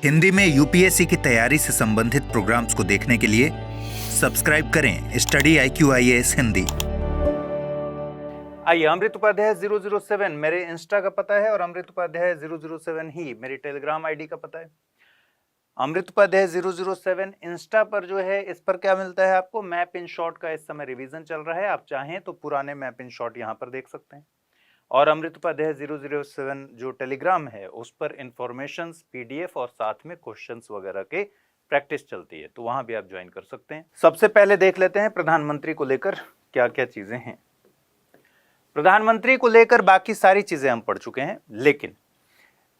हिंदी में यूपीएससी की तैयारी से संबंधित प्रोग्राम्स को देखने के लिए सब्सक्राइब करें स्टडी IQIAS हिंदी। आइए, अमृत उपाध्याय 007 मेरे इंस्टा का पता है और अमृत उपाध्याय 007 ही मेरी टेलीग्राम आईडी का पता है। अमृत उपाध्याय 007 इंस्टा पर जो है, इस पर क्या मिलता है आपको? मैप इन शॉर्ट का इस समय रिवीजन चल रहा है। आप चाहें तो पुराने मैप इन शॉर्ट यहाँ पर देख सकते हैं। और अमृत उपाध्याय 007 जो टेलीग्राम है उस पर इंफॉर्मेशंस, PDF और साथ में क्वेश्चंस वगैरह के प्रैक्टिस चलती है, तो वहां भी आप ज्वाइन कर सकते हैं। सबसे पहले देख लेते हैं प्रधानमंत्री को लेकर क्या क्या चीजें हैं। प्रधानमंत्री को लेकर बाकी सारी चीजें हम पढ़ चुके हैं, लेकिन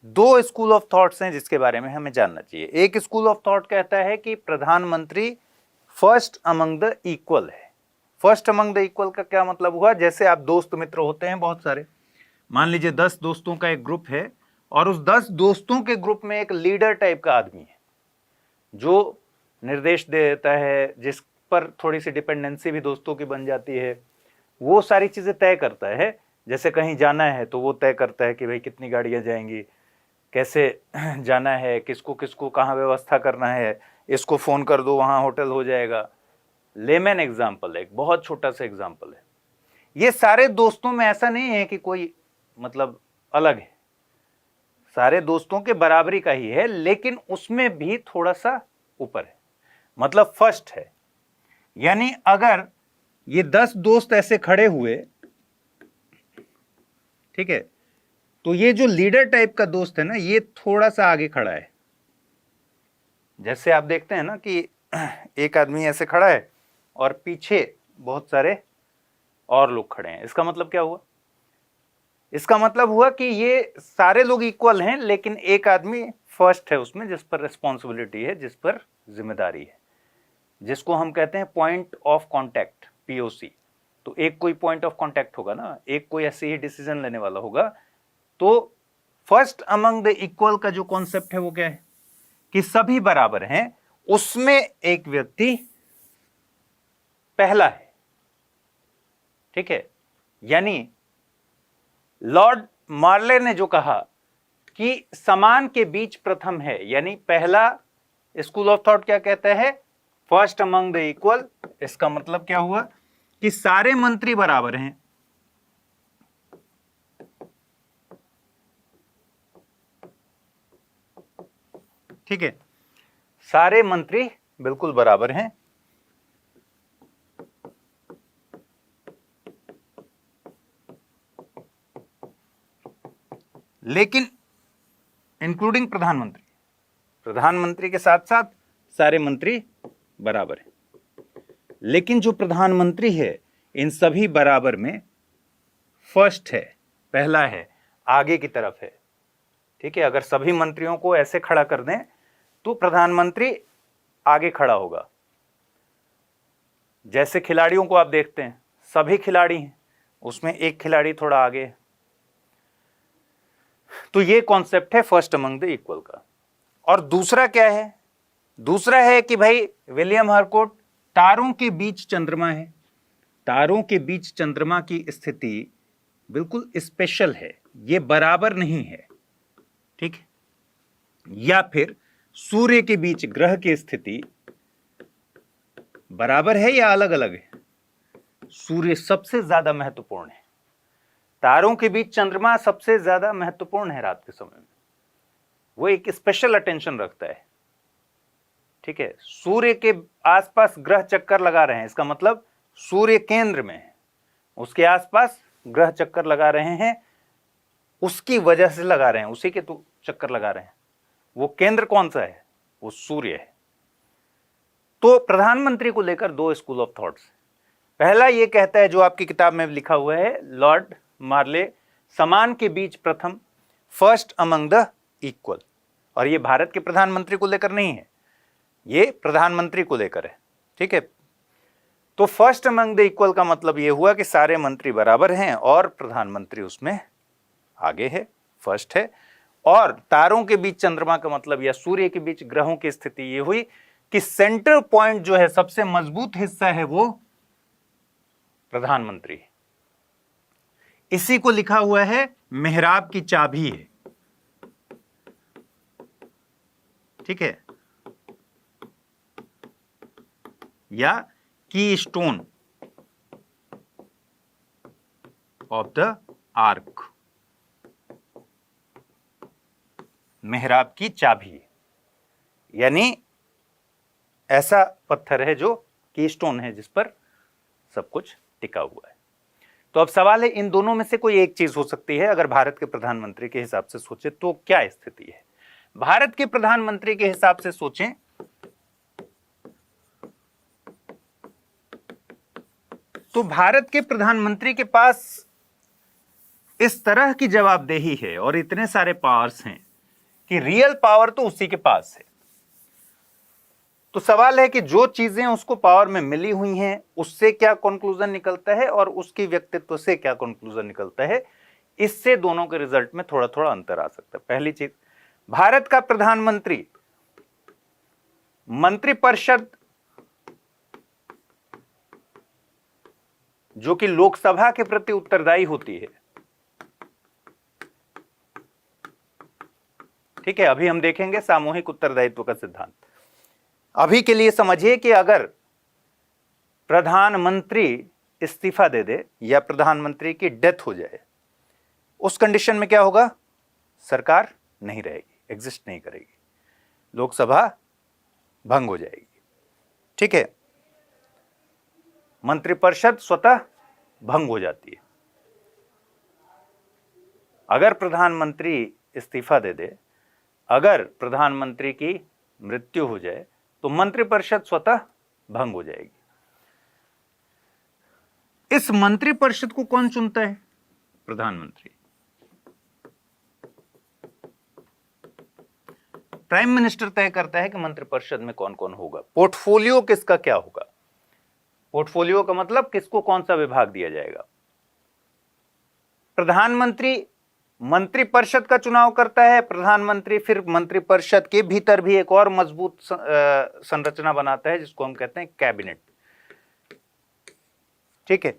दो स्कूल ऑफ थॉट्स हैं जिसके बारे में हमें जानना चाहिए। एक स्कूल ऑफ थॉट कहता है कि प्रधानमंत्री फर्स्ट अमंग द इक्वल है। फर्स्ट अमंग द इक्वल का क्या मतलब हुआ? जैसे आप दोस्त मित्र होते हैं बहुत सारे, मान लीजिए 10 दोस्तों का एक ग्रुप है और उस 10 दोस्तों के ग्रुप में एक लीडर टाइप का आदमी है जो निर्देश दे देता है, जिस पर थोड़ी सी डिपेंडेंसी भी दोस्तों की बन जाती है। वो सारी चीजें तय करता है। जैसे कहीं जाना है तो वो तय करता है कि भाई कितनी गाड़ियां जाएंगी, कैसे जाना है, किसको किसको कहाँ व्यवस्था करना है, इसको फोन कर दो वहां होटल हो जाएगा। लेमन एग्जाम्पल है, एक बहुत छोटा सा एग्जाम्पल है। ये सारे दोस्तों में ऐसा नहीं है कि कोई मतलब अलग है, सारे दोस्तों के बराबरी का ही है, लेकिन उसमें भी थोड़ा सा ऊपर है, मतलब फर्स्ट है। यानी अगर ये 10 दोस्त ऐसे खड़े हुए, ठीक है, तो ये जो लीडर टाइप का दोस्त है ना, ये थोड़ा सा आगे खड़ा है। जैसे आप देखते हैं ना कि एक आदमी ऐसे खड़ा है और पीछे बहुत सारे और लोग खड़े हैं। इसका मतलब क्या हुआ? इसका मतलब हुआ कि ये सारे लोग इक्वल हैं, लेकिन एक आदमी फर्स्ट है उसमें, जिस पर रिस्पॉन्सिबिलिटी है, जिस पर जिम्मेदारी है, जिसको हम कहते हैं पॉइंट ऑफ कांटेक्ट, POC। तो एक कोई पॉइंट ऑफ कांटेक्ट होगा ना, एक कोई ऐसे ही डिसीजन लेने वाला होगा। तो फर्स्ट अमंग द इक्वल का जो कॉन्सेप्ट है वो क्या है कि सभी बराबर हैं, उसमें एक व्यक्ति पहला है। ठीक है, यानी लॉर्ड मार्ले ने जो कहा कि समान के बीच प्रथम है, यानी पहला स्कूल ऑफ थॉट क्या कहता है? First among the equal. इसका मतलब क्या हुआ कि सारे मंत्री बराबर हैं। ठीक है, सारे मंत्री बिल्कुल बराबर हैं। लेकिन इंक्लूडिंग प्रधानमंत्री, प्रधानमंत्री के साथ साथ सारे मंत्री बराबर हैं। लेकिन जो प्रधानमंत्री है इन सभी बराबर में फर्स्ट है, पहला है, आगे की तरफ है। ठीक है, अगर सभी मंत्रियों को ऐसे खड़ा कर दें तो प्रधानमंत्री आगे खड़ा होगा। जैसे खिलाड़ियों को आप देखते हैं, सभी खिलाड़ी हैं, उसमें एक खिलाड़ी थोड़ा आगे है। तो ये कॉन्सेप्ट है फर्स्ट अमंग द इक्वल का। और दूसरा क्या है? दूसरा है कि भाई विलियम हरकोट, तारों के बीच चंद्रमा है। तारों के बीच चंद्रमा की स्थिति बिल्कुल स्पेशल है, ये बराबर नहीं है। ठीक है, या फिर सूर्य के बीच ग्रह की स्थिति बराबर है या अलग अलग है? सूर्य सबसे ज्यादा महत्वपूर्ण है, तारों के बीच चंद्रमा सबसे ज्यादा महत्वपूर्ण है रात के समय में, वो एक स्पेशल अटेंशन रखता है। ठीक है, सूर्य के आसपास ग्रह चक्कर लगा रहे हैं, इसका मतलब सूर्य केंद्र में है, उसके आसपास ग्रह चक्कर लगा रहे हैं, उसकी वजह से लगा रहे हैं, उसी के तो चक्कर लगा रहे हैं। वो केंद्र कौन सा है? वो सूर्य है। तो प्रधानमंत्री को लेकर दो स्कूल ऑफ थॉट्स। पहला ये कहता है, जो आपकी किताब में लिखा हुआ है, लॉर्ड मार्ले, समान के बीच प्रथम, फर्स्ट अमंग द इक्वल। और ये भारत के प्रधानमंत्री को लेकर नहीं है, ये प्रधानमंत्री को लेकर है। ठीक है, तो फर्स्ट अमंग द इक्वल का मतलब ये हुआ कि सारे मंत्री बराबर हैं और प्रधानमंत्री उसमें आगे है, फर्स्ट है। और तारों के बीच चंद्रमा का मतलब, या सूर्य के बीच ग्रहों की स्थिति ये हुई कि सेंटर पॉइंट जो है, सबसे मजबूत हिस्सा है, वो प्रधानमंत्री। इसी को लिखा हुआ है मेहराब की चाबी है। ठीक है, या की स्टोन ऑफ द आर्क, मेहराब की चाबी, यानी ऐसा पत्थर है जो कीस्टोन है जिस पर सब कुछ टिका हुआ है। तो अब सवाल है, इन दोनों में से कोई एक चीज हो सकती है। अगर भारत के प्रधानमंत्री के हिसाब से सोचे तो क्या स्थिति है? भारत के प्रधानमंत्री के हिसाब से सोचें तो भारत के प्रधानमंत्री के पास इस तरह की जवाबदेही है और इतने सारे पावर्स हैं कि रियल पावर तो उसी के पास है। तो सवाल है कि जो चीजें उसको पावर में मिली हुई हैं उससे क्या कंक्लूजन निकलता है और उसकी व्यक्तित्व से क्या कंक्लूजन निकलता है, इससे दोनों के रिजल्ट में थोड़ा थोड़ा अंतर आ सकता है। पहली चीज, भारत का प्रधानमंत्री मंत्रिपरिषद जो कि लोकसभा के प्रति उत्तरदायी होती है, ठीक है, अभी हम देखेंगे सामूहिक उत्तरदायित्व का सिद्धांत। अभी के लिए समझिए कि अगर प्रधानमंत्री इस्तीफा दे दे या प्रधानमंत्री की डेथ हो जाए, उस कंडीशन में क्या होगा? सरकार नहीं रहेगी, एग्जिस्ट नहीं करेगी, लोकसभा भंग हो जाएगी, ठीक है, मंत्रिपरिषद स्वतः भंग हो जाती है। अगर प्रधानमंत्री इस्तीफा दे दे, अगर प्रधानमंत्री की मृत्यु हो जाए तो मंत्रिपरिषद स्वतः भंग हो जाएगी। इस मंत्रिपरिषद को कौन चुनता है? प्रधानमंत्री। प्राइम मिनिस्टर तय करता है कि मंत्रिपरिषद में कौन कौन होगा, पोर्टफोलियो किसका क्या होगा। पोर्टफोलियो का मतलब किसको कौन सा विभाग दिया जाएगा। प्रधानमंत्री मंत्रिपरिषद का चुनाव करता है, प्रधानमंत्री फिर मंत्रिपरिषद के भीतर भी एक और मजबूत संरचना बनाता है जिसको हम कहते हैं कैबिनेट, ठीक है।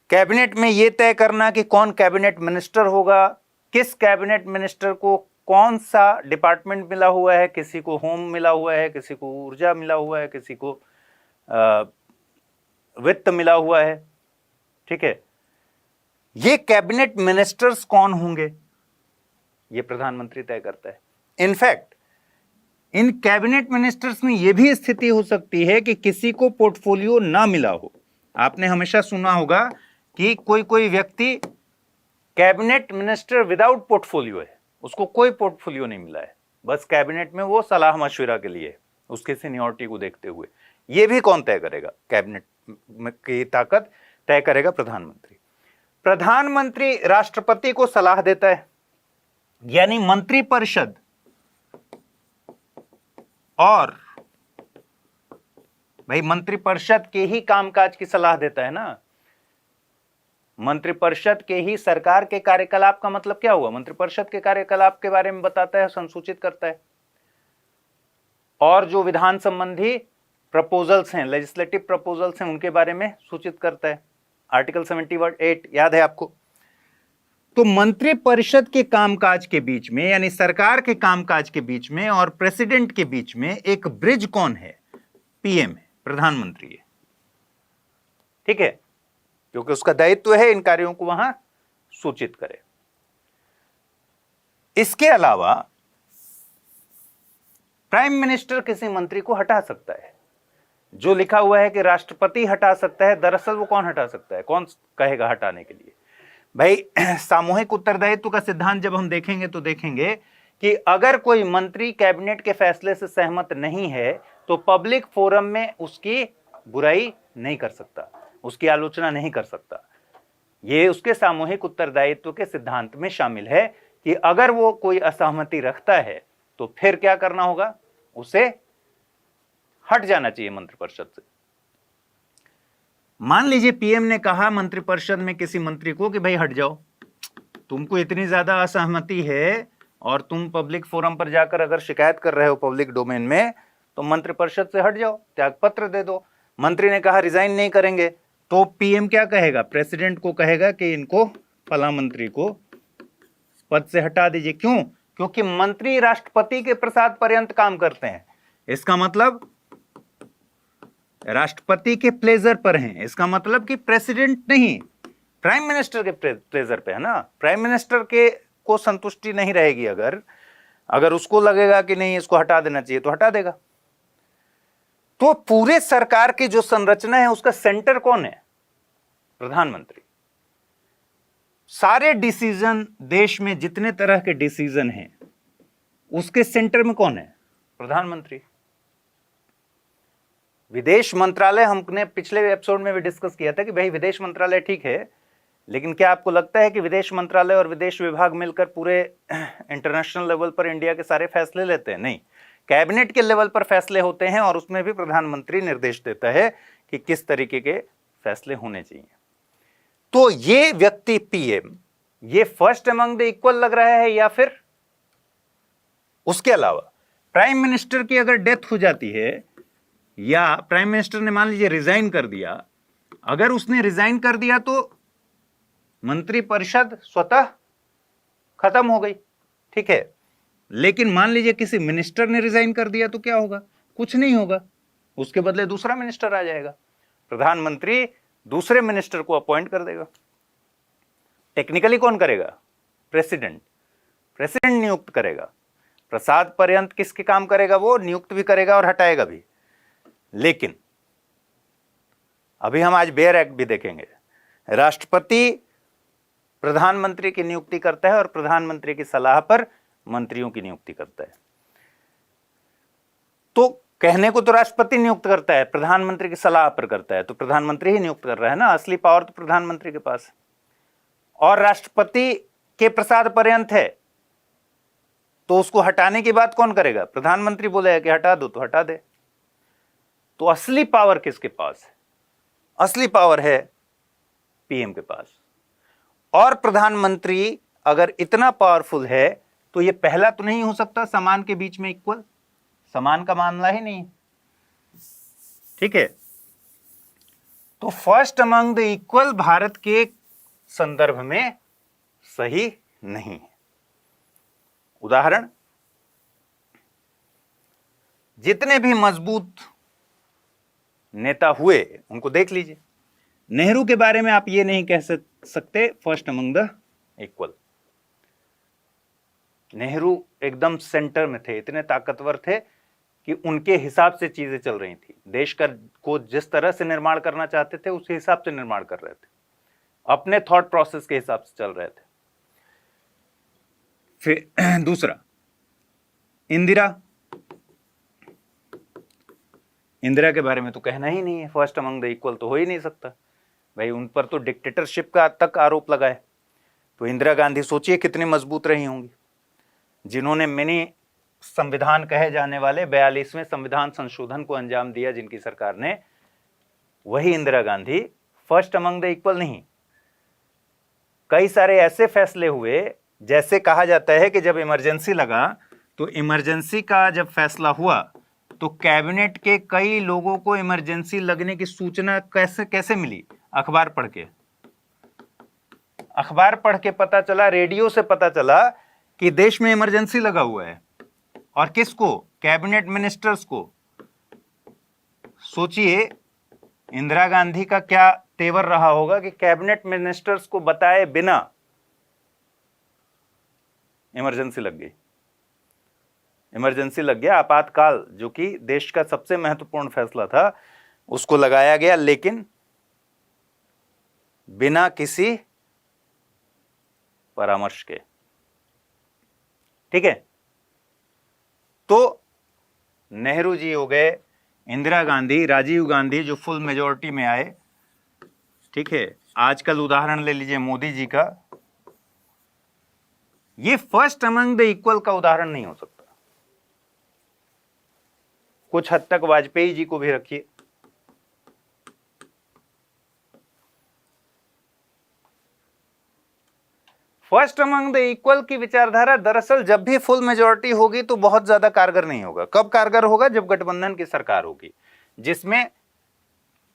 कैबिनेट में यह तय करना कि कौन कैबिनेट मिनिस्टर होगा, किस कैबिनेट मिनिस्टर को कौन सा डिपार्टमेंट मिला हुआ है, किसी को होम मिला हुआ है, किसी को ऊर्जा मिला हुआ है, किसी को वित्त मिला हुआ है, ठीक है। ये कैबिनेट मिनिस्टर्स कौन होंगे ये प्रधानमंत्री तय करता है। इनफैक्ट इन कैबिनेट मिनिस्टर्स में यह भी स्थिति हो सकती है कि किसी को पोर्टफोलियो ना मिला हो। आपने हमेशा सुना होगा कि कोई कोई व्यक्ति कैबिनेट मिनिस्टर विदाउट पोर्टफोलियो है, उसको कोई पोर्टफोलियो नहीं मिला है, बस कैबिनेट में वो सलाह मशविरा के लिए, उसके सीनियरिटी को देखते हुए। ये भी कौन तय करेगा? कैबिनेट की ताकत तय करेगा प्रधानमंत्री। प्रधानमंत्री राष्ट्रपति को सलाह देता है, यानी मंत्रिपरिषद और भाई मंत्रिपरिषद के ही कामकाज की सलाह देता है ना। मंत्रिपरिषद के ही सरकार के कार्यकलाप का मतलब क्या हुआ? मंत्रिपरिषद के कार्यकलाप के बारे में बताता है, संसूचित करता है, और जो विधान संबंधी प्रपोजल्स हैं, लेजिस्लेटिव प्रपोजल्स हैं, उनके बारे में सूचित करता है। आर्टिकल 78 याद है आपको। तो मंत्रिपरिषद के कामकाज के बीच में, यानी सरकार के कामकाज के बीच में और प्रेसिडेंट के बीच में एक ब्रिज कौन है? पीएम है, प्रधानमंत्री है, ठीक है, क्योंकि उसका दायित्व है इन कार्यों को वहां सूचित करे। इसके अलावा प्राइम मिनिस्टर किसी मंत्री को हटा सकता है। जो लिखा हुआ है कि राष्ट्रपति हटा सकता है, दरअसल वो कौन हटा सकता है? कौन कहेगा हटाने के लिए? भाई सामूहिक उत्तरदायित्व का सिद्धांत जब हम देखेंगे तो देखेंगे कि अगर कोई मंत्री कैबिनेट के फैसले से सहमत नहीं है तो पब्लिक फोरम में उसकी बुराई नहीं कर सकता, उसकी आलोचना नहीं कर सकता। ये उसके सामूहिक उत्तरदायित्व के सिद्धांत में शामिल है कि अगर वो कोई असहमति रखता है तो फिर क्या करना होगा? उसे हट जाना चाहिए मंत्रिपरिषद से। मान लीजिए पीएम ने कहा मंत्रिपरिषद में किसी मंत्री को कि भाई हट जाओ, तुमको इतनी ज्यादा असहमति है और तुम पब्लिक फोरम पर जाकर अगर शिकायत कर रहे हो पब्लिक डोमेन में, तो मंत्रिपरिषद से हट जाओ, त्यागपत्र दे दो। मंत्री ने कहा रिजाइन नहीं करेंगे, तो पीएम क्या कहेगा? प्रेसिडेंट को कहेगा कि इनको फला मंत्री को पद से हटा दीजिए। क्यों? क्योंकि मंत्री राष्ट्रपति के प्रसाद पर्यंत काम करते हैं। इसका मतलब राष्ट्रपति के प्लेजर पर हैं। इसका मतलब कि प्रेसिडेंट नहीं, प्राइम मिनिस्टर के प्लेजर पे है ना। प्राइम मिनिस्टर के को संतुष्टि नहीं रहेगी, अगर उसको लगेगा कि नहीं इसको हटा देना चाहिए तो हटा देगा। तो पूरे सरकार की जो संरचना है उसका सेंटर कौन है? प्रधानमंत्री। सारे डिसीजन, देश में जितने तरह के डिसीजन हैं उसके सेंटर में कौन है? प्रधानमंत्री। विदेश मंत्रालय, हमने पिछले एपिसोड में भी डिस्कस किया था कि भाई विदेश मंत्रालय ठीक है, लेकिन क्या आपको लगता है कि विदेश मंत्रालय और विदेश विभाग मिलकर पूरे इंटरनेशनल लेवल पर इंडिया के सारे फैसले लेते हैं? नहीं, कैबिनेट के लेवल पर फैसले होते हैं और उसमें भी प्रधानमंत्री निर्देश देता है कि किस तरीके के फैसले होने चाहिए। तो ये व्यक्ति पीएम, ये फर्स्ट अमंग द इक्वल लग रहा है या फिर उसके अलावा? प्राइम मिनिस्टर की अगर डेथ हो जाती है या प्राइम मिनिस्टर ने मान लीजिए रिजाइन कर दिया, अगर उसने रिजाइन कर दिया तो मंत्रिपरिषद स्वतः खत्म हो गई, ठीक है। लेकिन मान लीजिए किसी मिनिस्टर ने रिजाइन कर दिया तो क्या होगा? कुछ नहीं होगा, उसके बदले दूसरा मिनिस्टर आ जाएगा। प्रधानमंत्री दूसरे मिनिस्टर को अपॉइंट कर देगा। टेक्निकली कौन करेगा? प्रेसिडेंट। प्रेसिडेंट नियुक्त करेगा। प्रसाद पर्यंत किसके काम करेगा? वो नियुक्त भी करेगा और हटाएगा भी। लेकिन अभी हम आज बेयर एक्ट भी देखेंगे। राष्ट्रपति प्रधानमंत्री की नियुक्ति करता है और प्रधानमंत्री की सलाह पर मंत्रियों की नियुक्ति करता है। तो कहने को तो राष्ट्रपति नियुक्त करता है, प्रधानमंत्री की सलाह पर करता है, तो प्रधानमंत्री ही नियुक्त कर रहा है ना। असली पावर तो प्रधानमंत्री के पास, और राष्ट्रपति के प्रसाद पर्यंत है, तो उसको हटाने की बात कौन करेगा? प्रधानमंत्री बोलेगा कि हटा दो तो हटा दे। तो असली पावर किसके पास है? असली पावर है पीएम के पास। और प्रधानमंत्री अगर इतना पावरफुल है तो ये पहला तो नहीं हो सकता समान के बीच में इक्वल, समान का मामला ही नहीं, ठीक है। तो first among the equal Bharat के संदर्भ में सही नहीं है। उदाहरण, जितने भी मजबूत नेता हुए उनको देख लीजिए। नेहरू के बारे में आप ये नहीं कह सकते first among the equal. Nehru एकदम सेंटर में थे, इतने ताकतवर थे कि उनके हिसाब से चीजें चल रही थी। देश को जिस तरह से निर्माण करना चाहते थे उस हिसाब से निर्माण कर रहे थे, अपने थॉट प्रोसेस के हिसाब से चल रहे थे। फिर दूसरा, इंदिरा के बारे में तो कहना ही नहीं है, फर्स्ट अमंग द इक्वल तो हो ही नहीं सकता भाई। उन पर तो डिक्टेटरशिप का तक आरोप लगा है। तो इंदिरा गांधी सोचिए कितनी मजबूत रही होंगी, जिन्होंने मिनी संविधान कहे जाने वाले 42वें संविधान संशोधन को अंजाम दिया जिनकी सरकार ने, वही Indira Gandhi first among the equal नहीं। कई सारे ऐसे फैसले हुए, जैसे कहा जाता है कि जब इमरजेंसी लगा तो इमरजेंसी का जब फैसला हुआ तो कैबिनेट के कई लोगों को इमरजेंसी लगने की सूचना कैसे मिली? अखबार पढ़ के पता चला, रेडियो से पता चला कि देश में इमरजेंसी लगा हुआ है। और किसको? कैबिनेट मिनिस्टर्स को। सोचिए इंदिरा गांधी का क्या तेवर रहा होगा कि कैबिनेट मिनिस्टर्स को बताए बिना इमरजेंसी लग गई। इमरजेंसी लग गया, आपातकाल, जो कि देश का सबसे महत्वपूर्ण फैसला था, उसको लगाया गया, लेकिन बिना किसी परामर्श के, ठीक है। तो नेहरू जी हो गए, इंदिरा गांधी, राजीव गांधी जो फुल मेजॉरिटी में आए, ठीक है। आजकल उदाहरण ले लीजिए मोदी जी का, ये फर्स्ट अमंग द इक्वल का उदाहरण नहीं हो सकता। कुछ हद तक वाजपेयी जी को भी रखिए, फर्स्ट अमंग द इक्वल की विचारधारा दरअसल जब भी फुल मेजॉरिटी होगी तो बहुत ज्यादा कारगर नहीं होगा। कब कारगर होगा? जब गठबंधन की सरकार होगी, जिसमें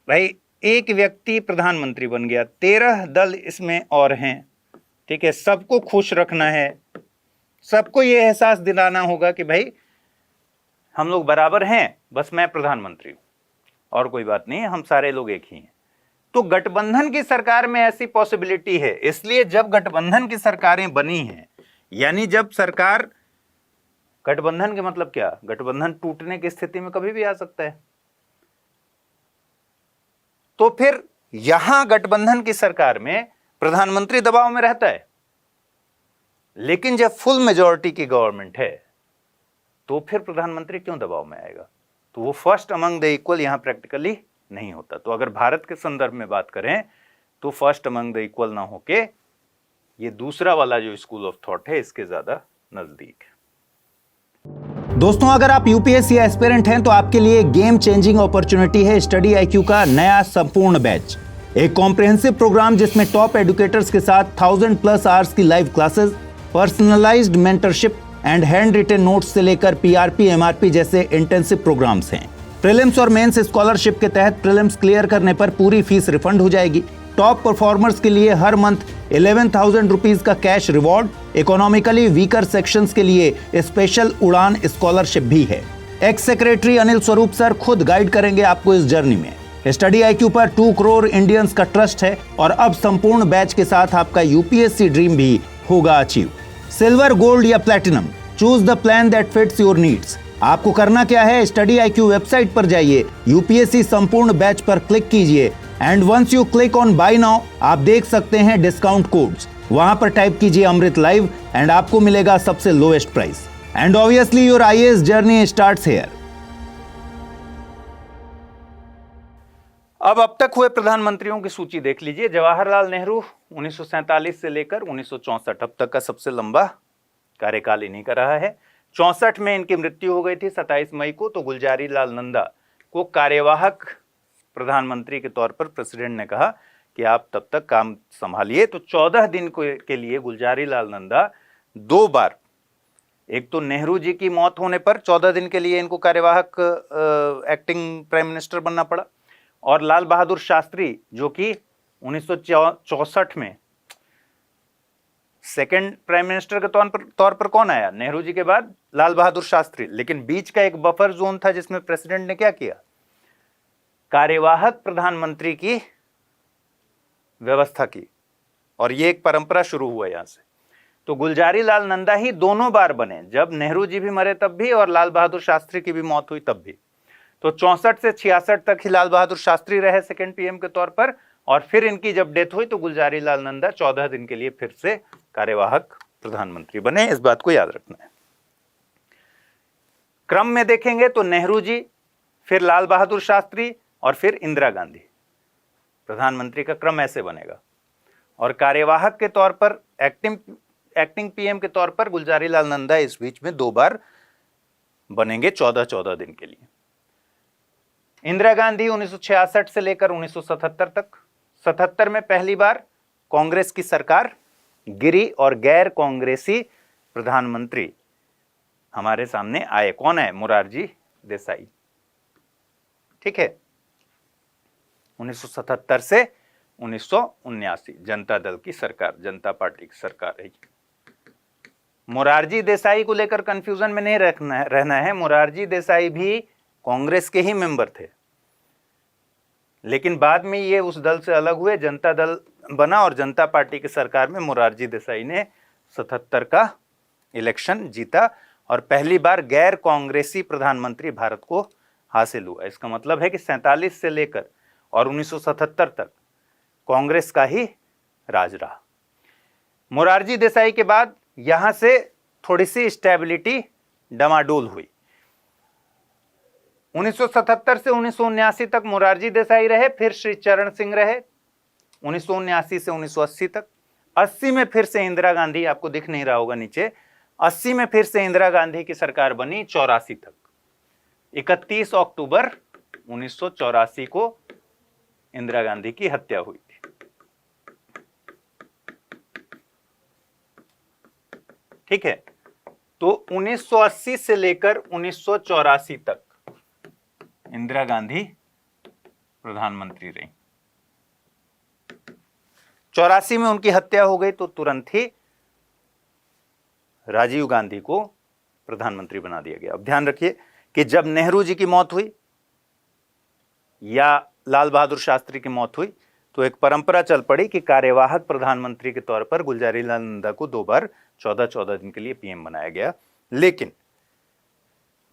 भाई एक व्यक्ति प्रधानमंत्री बन गया, 13 दल इसमें और हैं, ठीक है, सबको खुश रखना है, सबको ये एहसास दिलाना होगा कि भाई हम लोग बराबर हैं, बस मैं प्रधानमंत्री हूं और कोई बात नहीं है, हम सारे लोग एक ही हैं। तो गठबंधन की सरकार में ऐसी पॉसिबिलिटी है। इसलिए जब गठबंधन की सरकारें बनी हैं, यानी जब सरकार, गठबंधन के मतलब क्या, गठबंधन टूटने की स्थिति में कभी भी आ सकता है, तो फिर यहां गठबंधन की सरकार में प्रधानमंत्री दबाव में रहता है। लेकिन जब फुल मेजॉरिटी की गवर्नमेंट है तो फिर प्रधानमंत्री क्यों दबाव में आएगा? तो वो फर्स्ट अमंग द इक्वल यहां प्रैक्टिकली नहीं होता। तो अगर भारत के संदर्भ में बात करें तो फर्स्ट अमंग द इक्वल ना होके ये दूसरा वाला जो स्कूल ऑफ थॉट है इसके ज्यादा नजदीक है। दोस्तों, अगर आप यूपीएससी एस्पिरेंट हैं तो आपके लिए गेम चेंजिंग अपॉर्चुनिटी है स्टडी आईक्यू का नया संपूर्ण बैच। एक कॉम्प्रिहेंसिव प्रोग्राम जिसमें टॉप एडुकेटर्स के साथ 1000+ आवर्स की live classes, personalised mentorship and hand written notes से लेकर पीआरपी, एमआरपी जैसे इंटेंसिव प्रोग्राम्स हैं। प्रीलिम्स और मेंस स्कॉलरशिप के तहत प्रीलिम्स क्लियर करने पर पूरी फीस रिफंड हो जाएगी। टॉप परफॉर्मर्स के लिए हर मंथ 11,000 रुपीज का cash reward. Economically weaker sections के लिए स्पेशल उड़ान स्कॉलरशिप भी है। X secretary Anil Swarup sir खुद गाइड करेंगे आपको इस जर्नी में। स्टडी आईक्यू पर 2 करोड़ इंडियंस का ट्रस्ट है और अब संपूर्ण बैच के साथ आपका यूपीएससी ड्रीम भी होगा अचीव। सिल्वर, गोल्ड या platinum, choose the plan that fits your needs. आपको करना क्या है, स्टडी आईक्यू वेबसाइट पर जाइए, यूपीएससी संपूर्ण बैच पर क्लिक कीजिए and once you click on buy now आप देख सकते हैं डिस्काउंट कोड्स। वहां पर टाइप कीजिए अमृत लाइव एंड आपको मिलेगा सबसे lowest price. And obviously your IAS journey starts here. अब तक हुए प्रधानमंत्रियों की सूची देख लीजिए। जवाहरलाल नेहरू 1947 से लेकर 1964 अब तक का सबसे लंबा कार्यकाल इन्हीं का रहा है। 64 में इनकी मृत्यु हो गई थी 27 मई को। तो गुलजारी लाल नंदा को कार्यवाहक प्रधानमंत्री के तौर पर प्रेसिडेंट ने कहा कि आप तब तक काम संभालिए। तो 14 दिन के लिए गुलजारी लाल नंदा 2 बार, एक तो नेहरू जी की मौत होने पर 14 दिन के लिए इनको कार्यवाहक एक्टिंग प्राइम मिनिस्टर बनना पड़ा, और लाल बहादुर शास्त्री जो कि 1964 में सेकंड प्राइम मिनिस्टर के तौर पर कौन आया, नेहरू जी के बाद लाल बहादुर शास्त्री। लेकिन बीच का एक बफर जोन था जिसमें प्रेसिडेंट ने क्या किया, कार्यवाहक प्रधानमंत्री की व्यवस्था की, और ये एक परंपरा शुरू हुआ यहां से। तो गुलजारी लाल नंदा ही दोनों बार बने, जब नेहरू जी भी मरे तब भी और लाल बहादुर शास्त्री की भी मौत हुई तब भी। तो 64 से 66 तक ही लाल बहादुर शास्त्री रहे सेकंड पीएम के तौर पर, और फिर इनकी जब डेथ हुई तो गुलजारी लाल नंदा 14 दिन के लिए फिर से कार्यवाहक प्रधानमंत्री बने। इस बात को याद रखना है। क्रम में देखेंगे तो नेहरू जी, फिर लाल बहादुर शास्त्री और फिर इंदिरा गांधी। प्रधानमंत्री का क्रम ऐसे बनेगा। और कार्यवाहक के तौर पर एक्टिंग पीएम के तौर पर गुलजारी लाल नंदा इस बीच में 2 बार बनेंगे 14-14 दिन के लिए। इंदिरा गांधी 1966 से लेकर 1977 तक। 77 में पहली बार कांग्रेस की सरकार गिरी और गैर कांग्रेसी प्रधानमंत्री हमारे सामने आए। कौन है, मोरारजी देसाई। ठीक है, 1977 से 1979 जनता दल की सरकार, जनता पार्टी की सरकार रही। मोरारजी देसाई को लेकर कंफ्यूजन में नहीं रहना है। मोरारजी देसाई भी कांग्रेस के ही मेंबर थे, लेकिन बाद में ये उस दल से अलग हुए, जनता दल बना और जनता पार्टी की सरकार में मोरारजी देसाई ने 77 का इलेक्शन जीता और पहली बार गैर कांग्रेसी प्रधानमंत्री भारत को हासिल हुआ। इसका मतलब है कि 47 से लेकर और 1977 तक कांग्रेस का ही राज रहा। मोरारजी देसाई के बाद यहां से थोड़ी सी स्टेबिलिटी डमाडोल हुई। 1977 से 1979 तक मोरारजी देसाई रहे, फिर श्री चरण सिंह रहे 1979 से 1980 तक। 80 में फिर से इंदिरा गांधी, आपको दिख नहीं रहा होगा नीचे, 80 में फिर से इंदिरा गांधी की सरकार बनी 84 तक। 31 अक्टूबर 1984 को इंदिरा गांधी की हत्या हुई थी। ठीक है, तो 1980 से लेकर 1984 तक इंदिरा गांधी प्रधानमंत्री रही। 84 में उनकी हत्या हो गई तो तुरंत ही राजीव गांधी को प्रधानमंत्री बना दिया गया। अब ध्यान रखिए कि जब नेहरू जी की मौत हुई या लाल बहादुर शास्त्री की मौत हुई तो एक परंपरा चल पड़ी कि कार्यवाहक प्रधानमंत्री के तौर पर गुलजारी लाल नंदा को 2 बार 14-14 दिन के लिए पीएम बनाया गया। लेकिन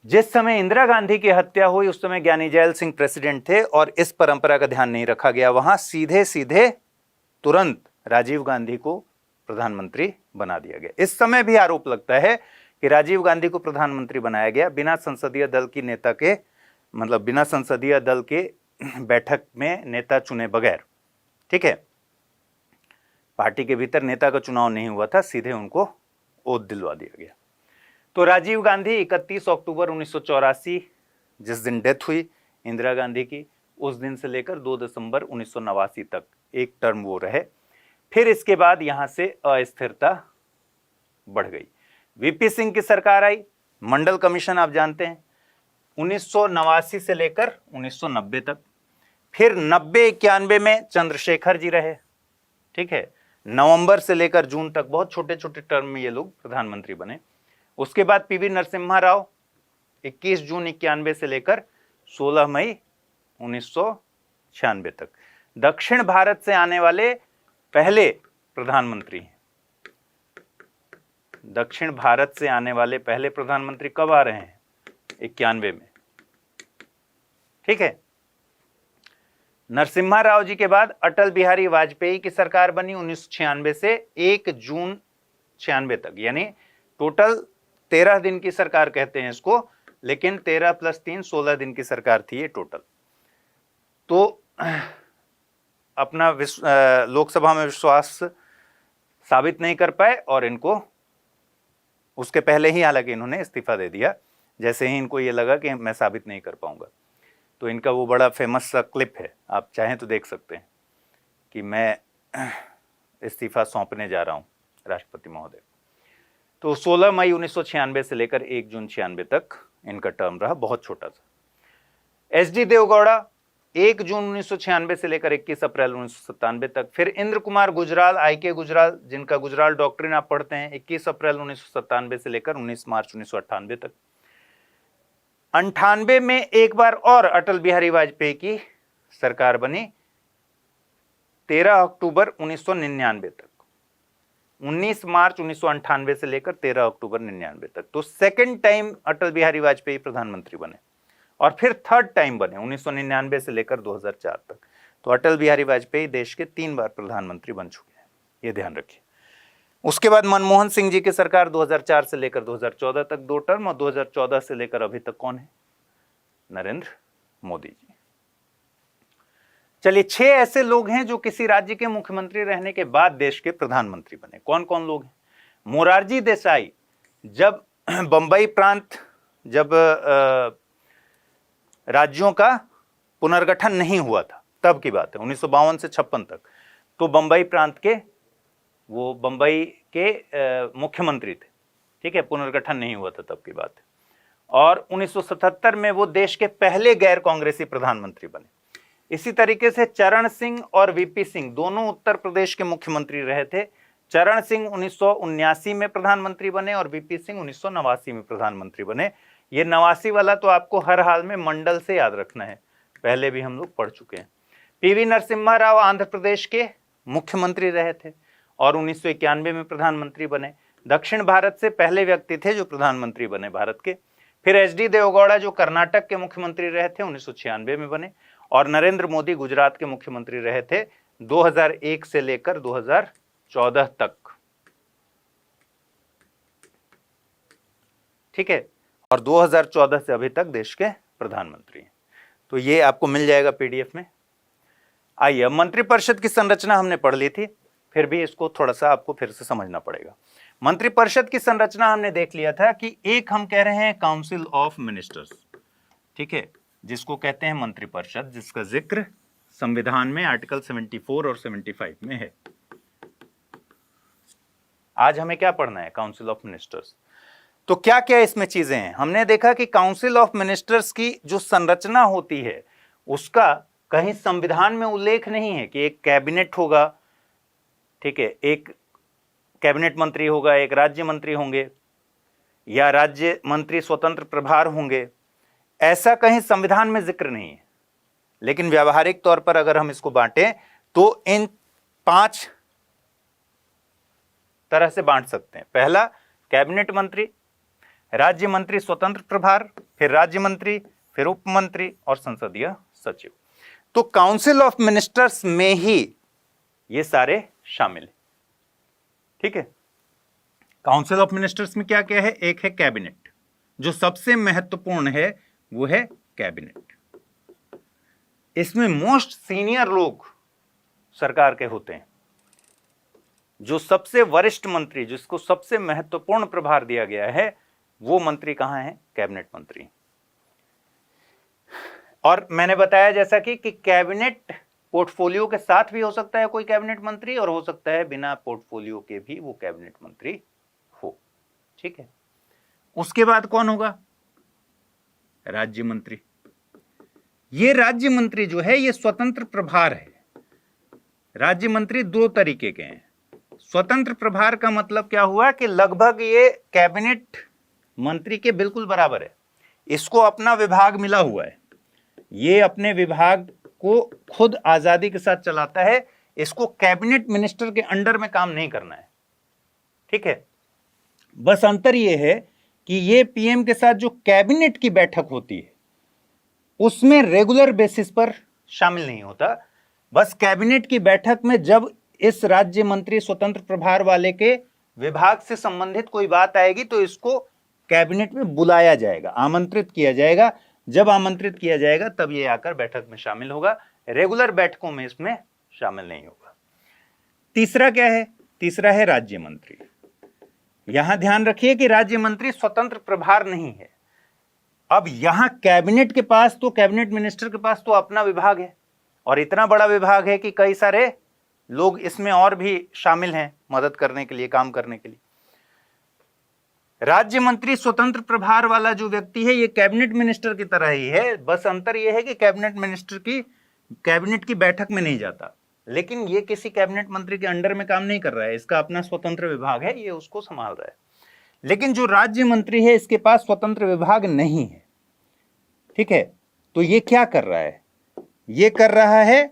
जिस समय इंदिरा गांधी की हत्या हुई उस समय ज्ञानी जैल सिंह प्रेसिडेंट थे और इस परंपरा का ध्यान नहीं रखा गया। वहां सीधे सीधे तुरंत राजीव गांधी को प्रधानमंत्री बना दिया गया। इस समय भी आरोप लगता है कि राजीव गांधी को प्रधानमंत्री बनाया गया बिना संसदीय दल की नेता के, मतलब बिना संसदीय दल के बैठक में नेता चुने बगैर। ठीक है, पार्टी के भीतर नेता का चुनाव नहीं हुआ था, सीधे उनको ओथ दिलवा दिया गया। तो राजीव गांधी 31 अक्टूबर 1984 जिस दिन डेथ हुई इंदिरा गांधी की, उस दिन से लेकर 2 दिसंबर 1989 तक एक टर्म वो रहे। फिर इसके बाद यहां से अस्थिरता बढ़ गई। वीपी सिंह की सरकार आई, मंडल कमीशन आप जानते हैं, 1989 से लेकर 1990 तक। फिर 90-91 में चंद्रशेखर जी रहे। ठीक है, नवंबर से लेकर जून तक बहुत छोटे छोटे टर्म में ये लोग प्रधानमंत्री बने। उसके बाद पीवी नरसिम्हा राव 21 जून 91 से लेकर 16 मई 1996 तक दक्षिण भारत से आने वाले पहले प्रधानमंत्री हैं। दक्षिण भारत से आने वाले पहले प्रधानमंत्री कब आ रहे हैं? 91 में। ठीक है, नरसिम्हा राव जी के बाद अटल बिहारी वाजपेयी की सरकार बनी 1996 से 1 जून 96 तक, यानी टोटल 13 दिन की सरकार कहते हैं इसको, लेकिन 13 + 3 16 दिन की सरकार थी ये टोटल। तो अपना लोकसभा में विश्वास साबित नहीं कर पाए और इनको उसके पहले ही हालांकि इन्होंने इस्तीफा दे दिया, जैसे ही इनको ये लगा कि मैं साबित नहीं कर पाऊंगा। तो इनका वो बड़ा फेमस सा क्लिप है, आप चाहें तो देख सकते हैं कि मैं इस्तीफा सौंपने जा रहा हूं राष्ट्रपति महोदय। तो 16 मई 1996 से लेकर 1 जून 96 तक इनका टर्म रहा, बहुत छोटा सा। एसडी देवगौड़ा 1 जून 1996 से लेकर 21 अप्रैल 1997 तक। फिर इंद्र कुमार गुजराल, IK गुजराल, जिनका गुजराल डॉक्ट्रिन आप पढ़ते हैं, 21 अप्रैल 1997 से लेकर 19 मार्च 1998 तक। 98 में एक बार और अटल बिहारी वाजपेयी की सरकार बनी 13 अक्टूबर 1999 तक। 19 मार्च 1998 से लेकर 13 अक्टूबर 99 तक। तो सेकंड टाइम अटल बिहारी वाजपेयी प्रधानमंत्री बने और फिर थर्ड टाइम बने 1999 से लेकर 2004 तक। तो अटल बिहारी वाजपेयी देश के 3 बार प्रधानमंत्री बन चुके हैं, ये ध्यान रखिए। उसके बाद मनमोहन सिंह जी की सरकार 2004 से लेकर 2014 तक 2 टर्म, और 2014 से लेकर अभी तक कौन है? नरेंद्र मोदी जी। चलिए, 6 ऐसे लोग हैं जो किसी राज्य के मुख्यमंत्री रहने के बाद देश के प्रधानमंत्री बने। कौन कौन लोग हैं? मोरारजी देसाई, जब बंबई प्रांत, जब राज्यों का पुनर्गठन नहीं हुआ था तब की बात है, 1952 से 56 तक। तो बंबई प्रांत के वो बंबई के मुख्यमंत्री थे। ठीक है, पुनर्गठन नहीं हुआ था तब की बात है। और 1977 में वो देश के पहले गैर कांग्रेसी प्रधानमंत्री बने। इसी तरीके से चरण सिंह और वीपी सिंह दोनों उत्तर प्रदेश के मुख्यमंत्री रहे थे। चरण सिंह 1979 में प्रधानमंत्री बने और वीपी सिंह 1989 में प्रधानमंत्री बने। ये 89 वाला तो आपको हर हाल में मंडल से याद रखना है, पहले भी हम लोग पढ़ चुके हैं। पीवी नरसिम्हा राव आंध्र प्रदेश के मुख्यमंत्री रहे थे और 1991 में प्रधानमंत्री बने। दक्षिण भारत से पहले व्यक्ति थे जो प्रधानमंत्री बने भारत के। फिर एचडी देवगौड़ा जो कर्नाटक के मुख्यमंत्री रहे थे 1996 में बने। और नरेंद्र मोदी गुजरात के मुख्यमंत्री रहे थे 2001 से लेकर 2014 तक। ठीक है, और 2014 से अभी तक देश के प्रधानमंत्री हैं। तो ये आपको मिल जाएगा पीडीएफ में। आइए, अब मंत्रिपरिषद की संरचना हमने पढ़ ली थी, फिर भी इसको थोड़ा सा आपको फिर से समझना पड़ेगा। मंत्रिपरिषद की संरचना हमने देख लिया था कि एक हम कह रहे हैं काउंसिल ऑफ मिनिस्टर्स, ठीक है, जिसको कहते हैं मंत्रिपरिषद, जिसका जिक्र संविधान में आर्टिकल 74 और 75 में है। आज हमें क्या पढ़ना है? Council of ministers. तो क्या क्या इसमें चीजें हैं? हमने देखा कि काउंसिल ऑफ मिनिस्टर्स की जो संरचना होती है उसका कहीं संविधान में उल्लेख नहीं है कि एक कैबिनेट होगा, ठीक है, एक कैबिनेट मंत्री होगा, एक राज्य मंत्री होंगे, या राज्य मंत्री स्वतंत्र प्रभार होंगे, ऐसा कहीं संविधान में जिक्र नहीं है। लेकिन व्यावहारिक तौर पर अगर हम इसको बांटें तो इन 5 तरह से बांट सकते हैं। पहला, कैबिनेट मंत्री, राज्य मंत्री स्वतंत्र प्रभार, फिर राज्य मंत्री, फिर उप मंत्री और संसदीय सचिव। तो काउंसिल ऑफ मिनिस्टर्स में ही ये सारे शामिल हैं। ठीक है, काउंसिल ऑफ मिनिस्टर्स में क्या क्या है? एक है कैबिनेट, जो सबसे महत्वपूर्ण है वो है कैबिनेट। इसमें मोस्ट सीनियर लोग सरकार के होते हैं। जो सबसे वरिष्ठ मंत्री, जिसको सबसे महत्वपूर्ण प्रभार दिया गया है, वो मंत्री कहां है? कैबिनेट मंत्री। और मैंने बताया जैसा कि कैबिनेट पोर्टफोलियो के साथ भी हो सकता है कोई कैबिनेट मंत्री, और हो सकता है बिना पोर्टफोलियो के भी वो कैबिनेट मंत्री हो। ठीक है, उसके बाद कौन होगा? राज्य मंत्री। ये राज्य मंत्री जो है ये स्वतंत्र प्रभार है। राज्य मंत्री 2 तरीके के हैं। स्वतंत्र प्रभार का मतलब क्या हुआ कि लगभग ये कैबिनेट मंत्री के बिल्कुल बराबर है। इसको अपना विभाग मिला हुआ है, ये अपने विभाग को खुद आजादी के साथ चलाता है। इसको कैबिनेट मिनिस्टर के अंडर में काम नहीं करना है। ठीक है, बस अंतर ये है कि ये पीएम के साथ जो कैबिनेट की बैठक होती है उसमें रेगुलर बेसिस पर शामिल नहीं होता। बस कैबिनेट की बैठक में जब इस राज्य मंत्री स्वतंत्र प्रभार वाले के विभाग से संबंधित कोई बात आएगी तो इसको कैबिनेट में बुलाया जाएगा, आमंत्रित किया जाएगा। जब आमंत्रित किया जाएगा तब ये आकर बैठक में शामिल होगा। रेगुलर बैठकों में इसमें शामिल नहीं होगा। तीसरा क्या है? तीसरा है राज्य मंत्री। यहां ध्यान रखिए कि राज्य मंत्री स्वतंत्र प्रभार नहीं है। अब यहां कैबिनेट के पास तो, कैबिनेट मिनिस्टर के पास तो अपना विभाग है, और इतना बड़ा विभाग है कि कई सारे लोग इसमें और भी शामिल हैं मदद करने के लिए, काम करने के लिए। राज्य मंत्री स्वतंत्र प्रभार वाला जो व्यक्ति है ये कैबिनेट मिनिस्टर की तरह ही है, बस अंतर यह है कि कैबिनेट मिनिस्टर की कैबिनेट की बैठक में नहीं जाता, लेकिन ये किसी कैबिनेट मंत्री के अंडर में काम नहीं कर रहा है। इसका अपना स्वतंत्र विभाग है, ये उसको संभाल रहा है। लेकिन जो राज्य मंत्री है इसके पास स्वतंत्र विभाग नहीं है। ठीक है, तो ये क्या कर रहा है? ये कर रहा है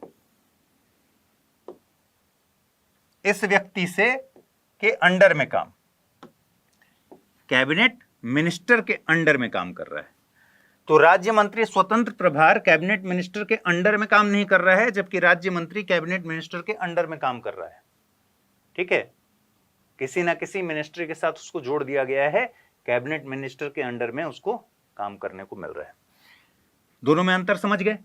इस व्यक्ति से के अंडर में काम, कैबिनेट मिनिस्टर के अंडर में काम कर रहा है। तो राज्य मंत्री स्वतंत्र प्रभार कैबिनेट मिनिस्टर के अंडर में काम नहीं कर रहा है, जबकि राज्य मंत्री कैबिनेट मिनिस्टर के अंडर में काम कर रहा है। ठीक है, किसी ना किसी मिनिस्ट्री के साथ उसको जोड़ दिया गया है, कैबिनेट मिनिस्टर के अंडर में उसको काम करने को मिल रहा है। दोनों में अंतर समझ गए?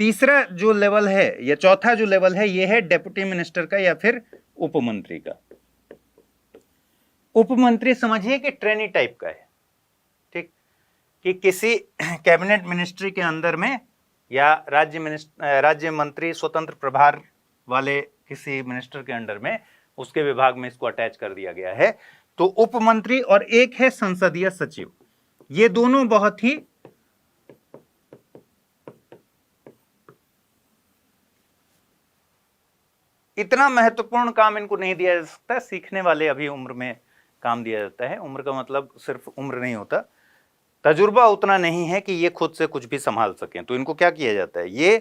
तीसरा जो लेवल है या चौथा जो लेवल है ये है डेप्यूटी मिनिस्टर का या फिर उपमंत्री का। उपमंत्री समझिए कि ट्रेनी टाइप का है। ठीक, कि किसी कैबिनेट मिनिस्ट्री के अंदर में या राज्य मंत्री स्वतंत्र प्रभार वाले किसी मिनिस्टर के अंडर में, उसके विभाग में इसको अटैच कर दिया गया है। तो उपमंत्री और एक है संसदीय सचिव, ये दोनों बहुत ही इतना महत्वपूर्ण काम इनको नहीं दिया जा सकता। सीखने वाले अभी उम्र में काम दिया जाता है। उम्र का मतलब सिर्फ उम्र नहीं होता, तजुर्बा उतना नहीं है कि ये खुद से कुछ भी संभाल सकें। तो इनको क्या किया जाता है? ये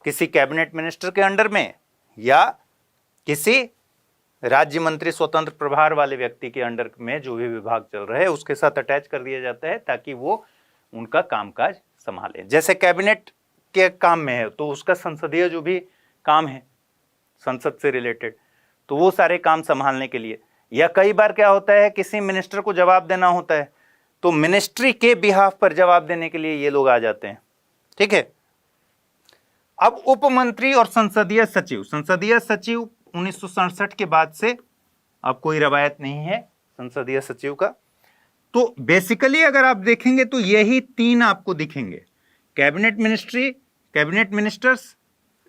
किसी कैबिनेट मिनिस्टर के अंडर में या किसी राज्य मंत्री स्वतंत्र प्रभार वाले व्यक्ति के अंडर में जो भी विभाग चल रहा है उसके साथ अटैच कर दिया जाता है, ताकि वो उनका कामकाज संभाले। जैसे कैबिनेट के काम में है तो उसका संसदीय जो भी काम है संसद से रिलेटेड, तो वो सारे काम संभालने के लिए, या कई बार क्या होता है किसी मिनिस्टर को जवाब देना होता है तो मिनिस्ट्री के बिहाफ पर जवाब देने के लिए ये लोग आ जाते हैं। ठीक है, अब उपमंत्री और संसदीय सचिव, संसदीय सचिव 1967 के बाद से अब कोई रवायत नहीं है संसदीय सचिव का। तो बेसिकली अगर आप देखेंगे तो यही 3 आपको दिखेंगे, cabinet ministry, cabinet ministers,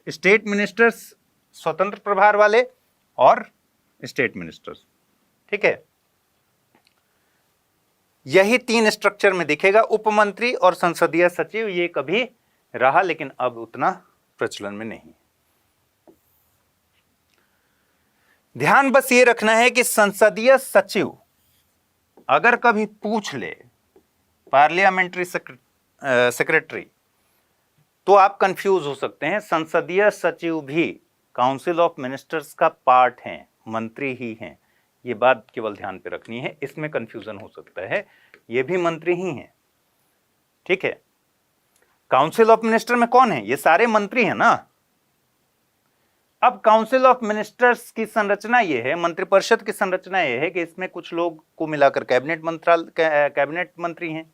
state ministers स्वतंत्र प्रभार वाले और स्टेट मिनिस्टर्स। ठीक है, यही 3 स्ट्रक्चर में दिखेगा। उपमंत्री और संसदीय सचिव ये कभी रहा, लेकिन अब उतना प्रचलन में नहीं। ध्यान बस ये रखना है कि संसदीय सचिव अगर कभी पूछ ले पार्लियामेंट्री सेक्रेटरी तो आप कंफ्यूज हो सकते हैं। संसदीय सचिव भी काउंसिल ऑफ मिनिस्टर्स का पार्ट हैं, मंत्री ही हैं, ये बात केवल ध्यान पे रखनी है, इसमें कंफ्यूजन हो सकता है, ये भी मंत्री ही हैं, ठीक है। काउंसिल ऑफ मिनिस्टर में कौन है? ये सारे मंत्री हैं ना। अब काउंसिल ऑफ मिनिस्टर्स की संरचना ये है, मंत्रिपरिषद की संरचना ये है कि इसमें कुछ लोग को मिलाकर कैबिनेट मंत्री हैं,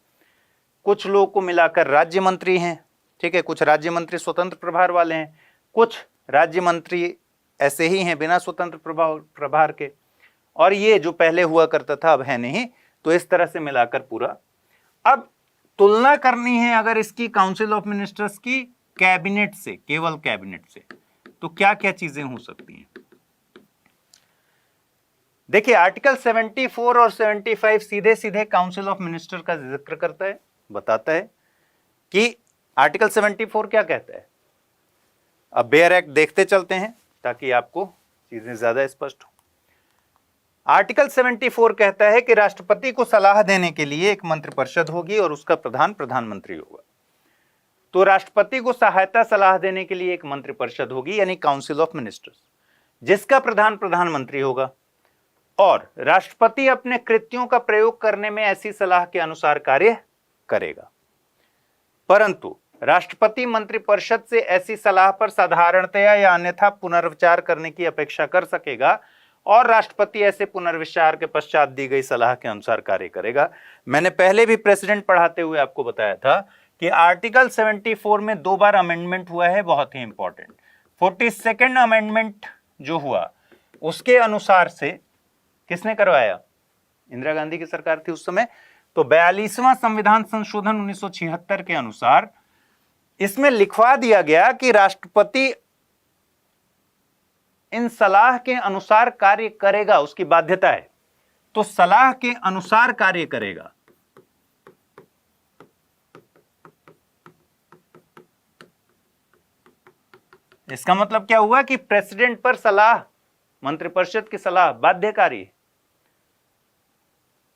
कुछ लोग को मिलाकर राज्य मंत्री हैं, ठीक है, कुछ राज्य मंत्री स्वतंत्र प्रभार वाले हैं, कुछ राज्य मंत्री ऐसे ही हैं बिना स्वतंत्र प्रभार के, और ये जो पहले हुआ करता था अब है नहीं। तो इस तरह से मिलाकर पूरा। अब तुलना करनी है अगर इसकी काउंसिल ऑफ मिनिस्टर्स की कैबिनेट से, केवल कैबिनेट से, तो क्या क्या चीजें हो सकती हैं। देखिए आर्टिकल 74 और 75 सीधे सीधे काउंसिल ऑफ मिनिस्टर का जिक्र करता है, बताता है कि आर्टिकल 74 क्या कहता है। अब बेयर एक्ट देखते चलते हैं ताकि आपको चीजें ज्यादा स्पष्ट हो। आर्टिकल 74 कहता है कि राष्ट्रपति को सलाह देने के लिए एक मंत्रिपरिषद होगी और उसका प्रधान प्रधानमंत्री होगा। तो राष्ट्रपति को सहायता सलाह देने के लिए एक मंत्रिपरिषद होगी, यानी काउंसिल ऑफ मिनिस्टर्स, जिसका प्रधान प्रधानमंत्री होगा, और राष्ट्रपति अपने कृत्यों का प्रयोग करने में ऐसी सलाह के अनुसार कार्य करेगा। परंतु राष्ट्रपति मंत्रिपरिषद से ऐसी सलाह पर साधारणतया या अन्यथा पुनर्विचार करने की अपेक्षा कर सकेगा, और राष्ट्रपति ऐसे पुनर्विचार के पश्चात दी गई सलाह के अनुसार कार्य करेगा। मैंने पहले भी प्रेसिडेंट पढ़ाते हुए आपको बताया था कि आर्टिकल 74 में 2 बार अमेंडमेंट हुआ है, बहुत ही इंपॉर्टेंट। 42nd अमेंडमेंट जो हुआ उसके अनुसार से किसने करवाया? इंदिरा गांधी की सरकार थी उस समय। तो 42वां संविधान संशोधन 1976 के अनुसार इसमें लिखवा दिया गया कि राष्ट्रपति इन सलाह के अनुसार कार्य करेगा, उसकी बाध्यता है। तो सलाह के अनुसार कार्य करेगा। इसका मतलब क्या हुआ कि प्रेसिडेंट पर सलाह, मंत्रिपरिषद की सलाह बाध्यकारी है।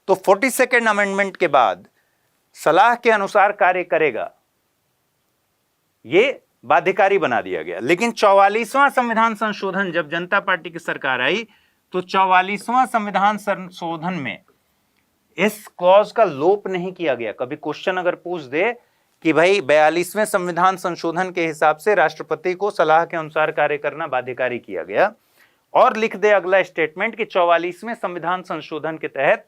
तो 42nd अमेंडमेंट के बाद सलाह के अनुसार कार्य करेगा, ये बाध्यकारी बना दिया गया। लेकिन 44वां संविधान संशोधन जब जनता पार्टी की सरकार आई तो 44वां संविधान संशोधन में इस क्लॉज का लोप नहीं किया गया। कभी क्वेश्चन अगर पूछ दे कि भाई 42वें संविधान संशोधन के हिसाब से राष्ट्रपति को सलाह के अनुसार कार्य करना बाध्यकारी किया गया, और लिख दे अगला स्टेटमेंट कि 44वें संविधान संशोधन के तहत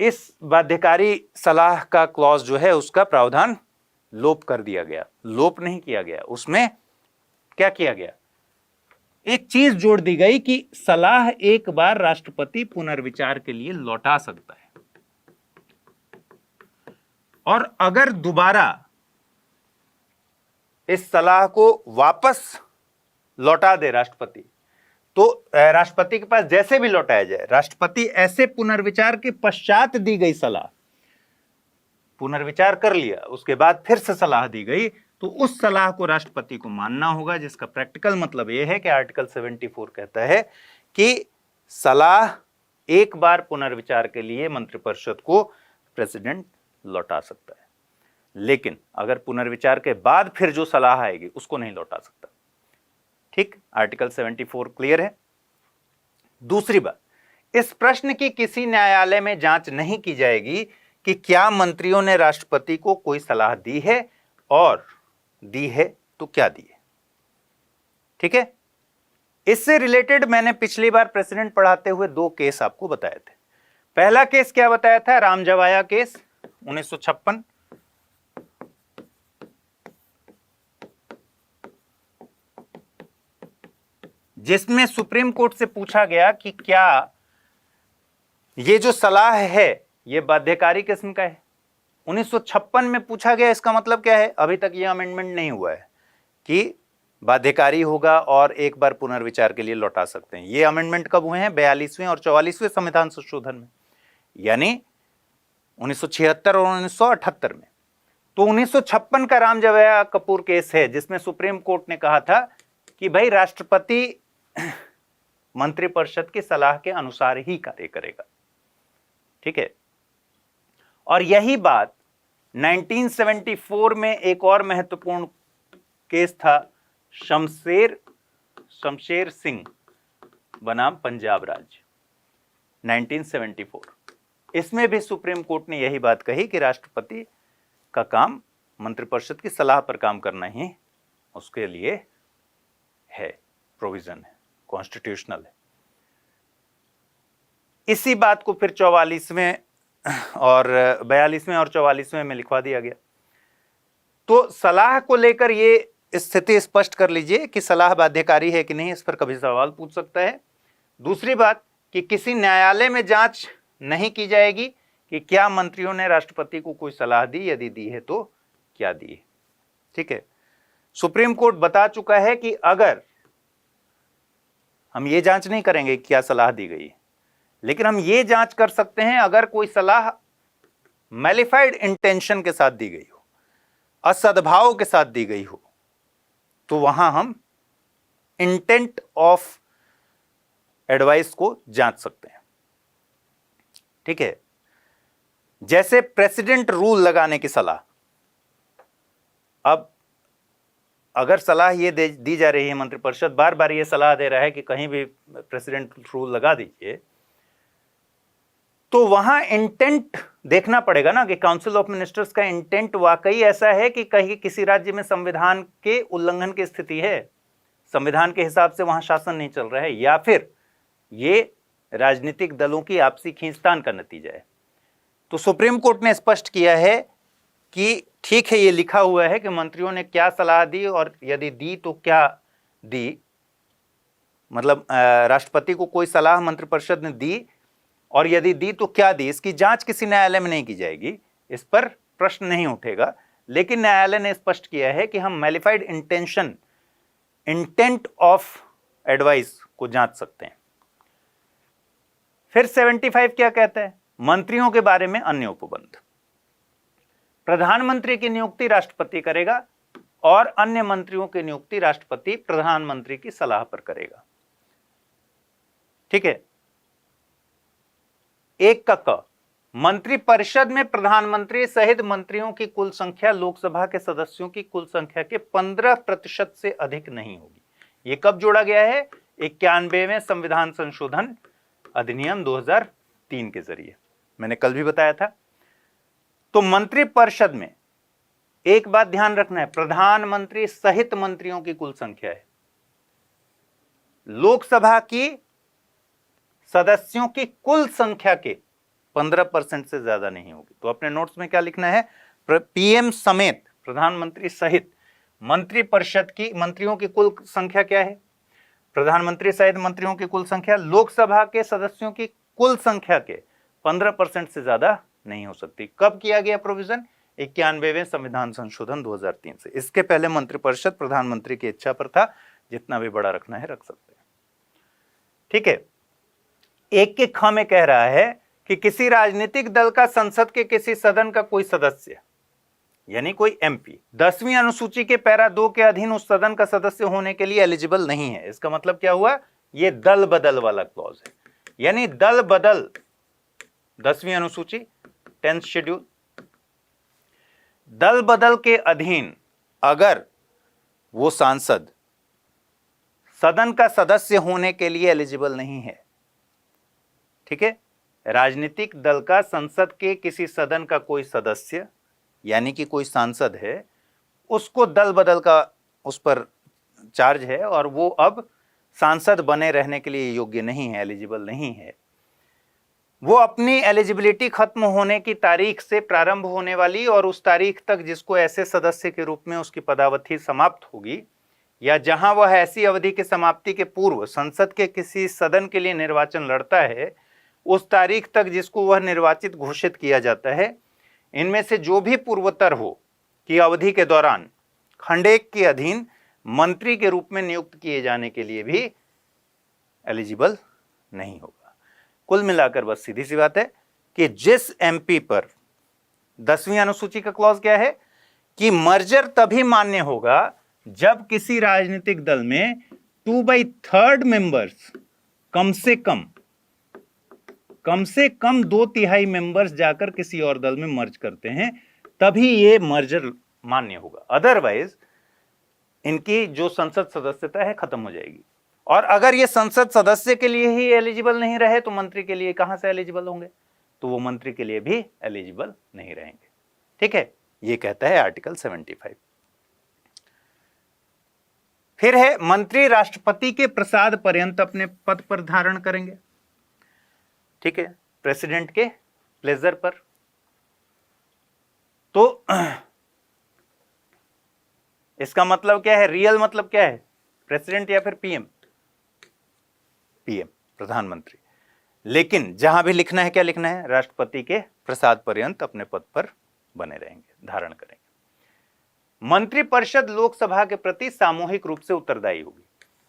इस बाध्यकारी सलाह का क्लॉज जो है उसका प्रावधान लोप कर दिया गया। लोप नहीं किया गया, उसमें क्या किया गया, एक चीज जोड़ दी गई कि सलाह एक बार राष्ट्रपति पुनर्विचार के लिए लौटा सकता है, और अगर दोबारा इस सलाह को वापस लौटा दे राष्ट्रपति, तो राष्ट्रपति के पास जैसे भी लौटाया जाए, राष्ट्रपति ऐसे पुनर्विचार के पश्चात दी गई सलाह, पुनर्विचार कर लिया उसके बाद फिर से सलाह दी गई, तो उस सलाह को राष्ट्रपति को मानना होगा। जिसका प्रैक्टिकल मतलब यह है कि आर्टिकल 74 कहता है कि सलाह एक बार पुनर्विचार के लिए मंत्रिपरिषद को प्रेसिडेंट लौटा सकता है, लेकिन अगर पुनर्विचार के बाद फिर जो सलाह आएगी उसको नहीं लौटा सकता। ठीक, आर्टिकल 74 क्लियर है। दूसरी बात, इस प्रश्न की किसी न्यायालय में जांच नहीं की जाएगी कि क्या मंत्रियों ने राष्ट्रपति को कोई सलाह दी है, और दी है तो क्या दी है। ठीक है, इससे रिलेटेड मैंने पिछली बार प्रेसिडेंट पढ़ाते हुए 2 केस आपको बताए थे। पहला केस क्या बताया था? रामजवाया केस 1956, जिसमें सुप्रीम कोर्ट से पूछा गया कि क्या ये जो सलाह है ये बाध्यकारी किस्म का है। 1956 में पूछा गया, इसका मतलब क्या है? अभी तक ये अमेंडमेंट नहीं हुआ है कि बाध्यकारी होगा और एक बार पुनर्विचार के लिए लौटा सकते हैं। ये अमेंडमेंट कब हुए हैं? 42वें और 44वें संविधान संशोधन में, यानी 1976 और 1978 में। तो 1956 का रामजवाया कपूर केस है, जिसमें सुप्रीम कोर्ट ने कहा था कि भाई राष्ट्रपति मंत्रिपरिषद की सलाह के अनुसार ही कार्य करेगा। ठीक है। और यही बात 1974 में एक और महत्वपूर्ण केस था, शमशेर सिंह बनाम पंजाब राज्य, 1974। इसमें भी सुप्रीम कोर्ट ने यही बात कही कि राष्ट्रपति का काम मंत्रिपरिषद की सलाह पर काम करना ही उसके लिए है, प्रोविजन है, कॉन्स्टिट्यूशनल है। इसी बात को फिर 44वें और 42वें और 44वें में लिखवा दिया गया। तो सलाह को लेकर ये स्थिति स्पष्ट कर लीजिए कि सलाह बाध्यकारी है कि नहीं, इस पर कभी सवाल पूछ सकता है। दूसरी बात कि किसी न्यायालय में जांच नहीं की जाएगी कि क्या मंत्रियों ने राष्ट्रपति को कोई सलाह दी, यदि दी है तो क्या दी है। ठीक है, सुप्रीम कोर्ट बता चुका है कि अगर हम ये जांच नहीं करेंगे क्या सलाह दी गई, लेकिन हम ये जांच कर सकते हैं अगर कोई सलाह मैलिफाइड इंटेंशन के साथ दी गई हो, असद्भाव के साथ दी गई हो, तो वहां हम इंटेंट ऑफ एडवाइस को जांच सकते हैं। ठीक है, जैसे प्रेसिडेंट रूल लगाने की सलाह। अब अगर सलाह ये दी जा रही है, मंत्रिपरिषद बार बार ये सलाह दे रहा है कि कहीं भी प्रेसिडेंट रूल लगा दीजिए, तो वहां इंटेंट देखना पड़ेगा ना कि काउंसिल ऑफ मिनिस्टर्स का इंटेंट वाकई ऐसा है कि कहीं किसी राज्य में संविधान के उल्लंघन की स्थिति है, संविधान के हिसाब से वहां शासन नहीं चल रहा है, या फिर ये राजनीतिक दलों की आपसी खींचतान का नतीजा है। तो सुप्रीम कोर्ट ने स्पष्ट किया है कि ठीक है, ये लिखा हुआ है कि मंत्रियों ने क्या सलाह दी और यदि दी तो क्या दी, मतलब राष्ट्रपति को कोई सलाह मंत्रिपरिषद ने दी और यदि दी तो क्या दी, इसकी जांच किसी न्यायालय में नहीं की जाएगी, इस पर प्रश्न नहीं उठेगा। लेकिन न्यायालय ने स्पष्ट किया है कि हम मैलिफाइड इंटेंशन, इंटेंट ऑफ एडवाइस को जांच सकते हैं। फिर 75 क्या कहता है, मंत्रियों के बारे में अन्य उपबंध। प्रधानमंत्री की नियुक्ति राष्ट्रपति करेगा और अन्य मंत्रियों की नियुक्ति राष्ट्रपति प्रधानमंत्री की सलाह पर करेगा। ठीक है, एक का क, मंत्रिपरिषद में प्रधानमंत्री सहित मंत्रियों की कुल संख्या लोकसभा के सदस्यों की कुल संख्या के 15% से अधिक नहीं होगी। यह कब जोड़ा गया है? 91वें संविधान संशोधन अधिनियम 2003 के जरिए, मैंने कल भी बताया था। तो मंत्रिपरिषद में एक बात ध्यान रखना है, प्रधानमंत्री सहित मंत्रियों की कुल संख्या है, लोकसभा की सदस्यों की कुल संख्या के 15% से ज्यादा नहीं होगी। तो अपने नोट्स में क्या लिखना है, पीएम समेत प्रधानमंत्री सहित मंत्रिपरिषद की मंत्रियों की कुल संख्या क्या है, प्रधानमंत्री सहित मंत्रियों की कुल संख्या लोकसभा के सदस्यों की कुल संख्या के 15% से ज्यादा नहीं हो सकती। कब किया गया प्रोविजन? 91वें संविधान संशोधन 2003 से। इसके पहले मंत्रिपरिषद प्रधानमंत्री की इच्छा पर था, जितना भी बड़ा रखना है रख सकते हैं। ठीक है, एक के ख में कह रहा है कि किसी राजनीतिक दल का संसद के किसी सदन का कोई सदस्य यानी कोई एमपी 10वीं अनुसूची के पैरा 2 के अधीन उस सदन का सदस्य होने के लिए एलिजिबल नहीं है। इसका मतलब क्या हुआ? ये दल बदल वाला क्लॉज है, यानी दल बदल 10वीं अनुसूची 10th शेड्यूल, दल बदल के अधीन अगर वो सांसद सदन का सदस्य होने के लिए एलिजिबल नहीं है, ठीक है, राजनीतिक दल का संसद के किसी सदन का कोई सदस्य यानी कि कोई सांसद है, उसको दल बदल का उस पर चार्ज है और वो अब सांसद बने रहने के लिए योग्य नहीं है, एलिजिबल नहीं है। वो अपनी एलिजिबिलिटी खत्म होने की तारीख से प्रारंभ होने वाली और उस तारीख तक जिसको ऐसे सदस्य के रूप में उसकी पदावधि समाप्त होगी, या जहां वह ऐसी अवधि की समाप्ति के पूर्व संसद के किसी सदन के लिए निर्वाचन लड़ता है, उस तारीख तक जिसको वह निर्वाचित घोषित किया जाता है, इनमें से जो भी पूर्वोत्तर हो की अवधि के दौरान खंड 1 के अधीन मंत्री के रूप में नियुक्त किए जाने के लिए भी एलिजिबल नहीं होगा। कुल मिलाकर बस सीधी सी बात है कि जिस एमपी पर 10वीं अनुसूची का क्लॉज क्या है कि मर्जर तभी मान्य होगा जब किसी राजनीतिक दल में 2/3 मेंबर्स कम से कम कम से कम 2/3 मेंबर्स जाकर किसी और दल में मर्ज करते हैं, तभी ये मर्जर मान्य होगा। अदरवाइज इनकी जो संसद सदस्यता है खत्म हो जाएगी। और अगर ये संसद सदस्य के लिए ही एलिजिबल नहीं रहे तो मंत्री के लिए कहां से एलिजिबल होंगे? तो वो मंत्री के लिए भी एलिजिबल नहीं रहेंगे। ठीक है, ये कहता है आर्टिकल 75। फिर है मंत्री राष्ट्रपति के प्रसाद पर्यंत अपने पद पर धारण करेंगे। ठीक है, प्रेसिडेंट के प्लेजर पर। तो इसका मतलब क्या है? रियल मतलब क्या है? प्रेसिडेंट या फिर पीएम? पीएम, प्रधानमंत्री। लेकिन जहां भी लिखना है, क्या लिखना है? राष्ट्रपति के प्रसाद पर्यंत अपने पद पर बने रहेंगे, धारण करेंगे। मंत्रिपरिषद लोकसभा के प्रति सामूहिक रूप से उत्तरदायी होगी।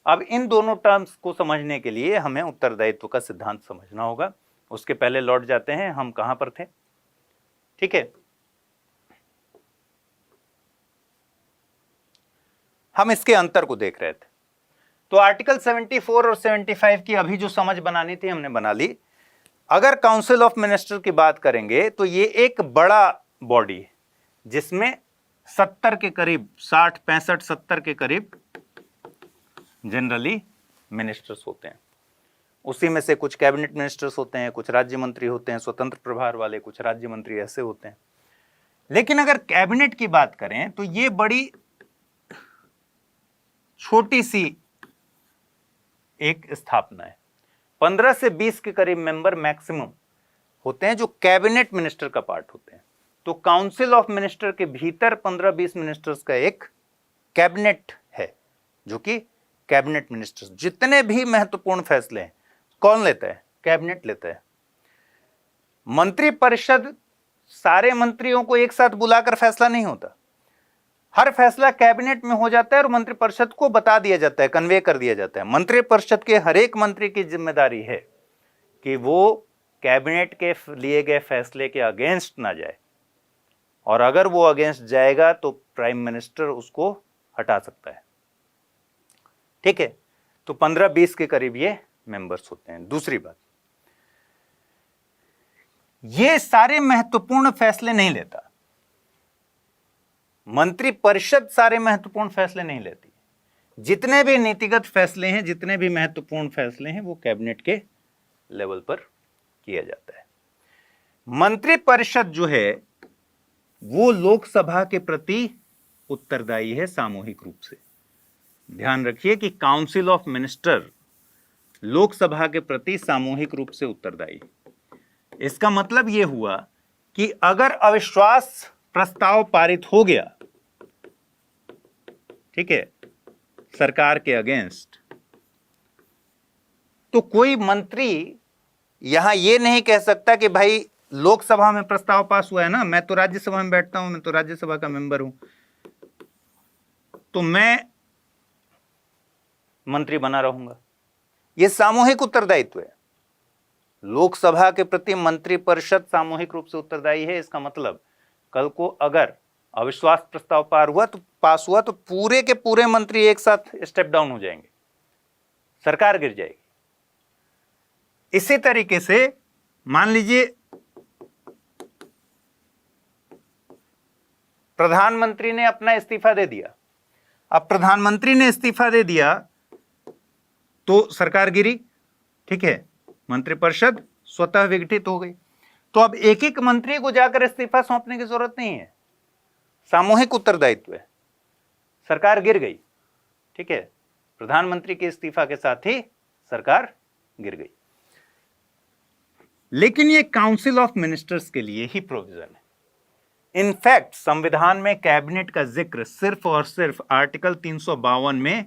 अब इन दोनों टर्म्स को समझने के लिए हमें उत्तरदायित्व का सिद्धांत समझना होगा। उसके पहले लौट जाते हैं, हम कहां पर थे? ठीक है, हम इसके अंतर को देख रहे थे। तो आर्टिकल 74 और 75 की अभी जो समझ बनानी थी हमने बना ली। अगर काउंसिल ऑफ मिनिस्टर की बात करेंगे तो ये एक बड़ा बॉडी है जिसमें 70 के करीब, 60, 65, 70 के करीब जनरली मिनिस्टर्स होते हैं। उसी में से कुछ कैबिनेट मिनिस्टर्स होते हैं, कुछ राज्य मंत्री होते हैं स्वतंत्र प्रभार वाले, कुछ राज्य मंत्री ऐसे होते हैं। लेकिन अगर कैबिनेट की बात करें तो ये बड़ी छोटी सी एक स्थापना है। 15 से 20 के करीब मेंबर मैक्सिमम होते हैं जो कैबिनेट मिनिस्टर का पार्ट होते हैं। तो काउंसिल ऑफ मिनिस्टर के भीतर 15-20 मिनिस्टर्स का एक कैबिनेट है, जो कि कैबिनेट मिनिस्टर्स, जितने भी महत्वपूर्ण फैसले हैं कौन लेता है? कैबिनेट लेता है। मंत्रिपरिषद सारे मंत्रियों को एक साथ बुलाकर फैसला नहीं होता, हर फैसला कैबिनेट में हो जाता है और मंत्रिपरिषद को बता दिया जाता है, कन्वे कर दिया जाता है। मंत्रिपरिषद के हर एक मंत्री की जिम्मेदारी है कि वो कैबिनेट के लिए गए फैसले के अगेंस्ट ना जाए, और अगर वो अगेंस्ट जाएगा तो प्राइम मिनिस्टर उसको हटा सकता है। ठीक है, तो 15-20 के करीब ये मेंबर्स होते हैं। दूसरी बात, ये सारे महत्वपूर्ण फैसले नहीं लेता मंत्रिपरिषद, सारे महत्वपूर्ण फैसले नहीं लेती। जितने भी नीतिगत फैसले हैं, जितने भी महत्वपूर्ण फैसले हैं, वो कैबिनेट के लेवल पर किया जाता है। मंत्रिपरिषद जो है वो लोकसभा के प्रति उत्तरदायी है सामूहिक रूप से। ध्यान रखिए कि काउंसिल ऑफ मिनिस्टर लोकसभा के प्रति सामूहिक रूप से उत्तरदायी। इसका मतलब यह हुआ कि अगर अविश्वास प्रस्ताव पारित हो गया, ठीक है, सरकार के अगेंस्ट, तो कोई मंत्री यहां यह नहीं कह सकता कि भाई लोकसभा में प्रस्ताव पास हुआ है ना, मैं तो राज्यसभा में बैठता हूं, मैं तो राज्यसभा का मेंबर हूं, तो मैं मंत्री बना रहूंगा। यह सामूहिक उत्तरदायित्व है। लोकसभा के प्रति मंत्रिपरिषद सामूहिक रूप से उत्तरदायी है। इसका मतलब कल को अगर अविश्वास प्रस्ताव पास हुआ तो पूरे के पूरे मंत्री एक साथ स्टेप डाउन हो जाएंगे, सरकार गिर जाएगी। इसी तरीके से मान लीजिए प्रधानमंत्री ने अपना इस्तीफा दे दिया। अब प्रधानमंत्री ने इस्तीफा दे दिया तो सरकार गिरी, ठीक है, मंत्रिपरिषद स्वतः विघटित हो गई। तो अब एक एक मंत्री को जाकर इस्तीफा सौंपने की जरूरत नहीं है, सामूहिक उत्तरदायित्व है। सरकार गिर गई, ठीक है, प्रधानमंत्री के इस्तीफा के साथ ही सरकार गिर गई। लेकिन ये काउंसिल ऑफ मिनिस्टर्स के लिए ही प्रोविजन है। इनफैक्ट संविधान में कैबिनेट का जिक्र सिर्फ और सिर्फ आर्टिकल 352 में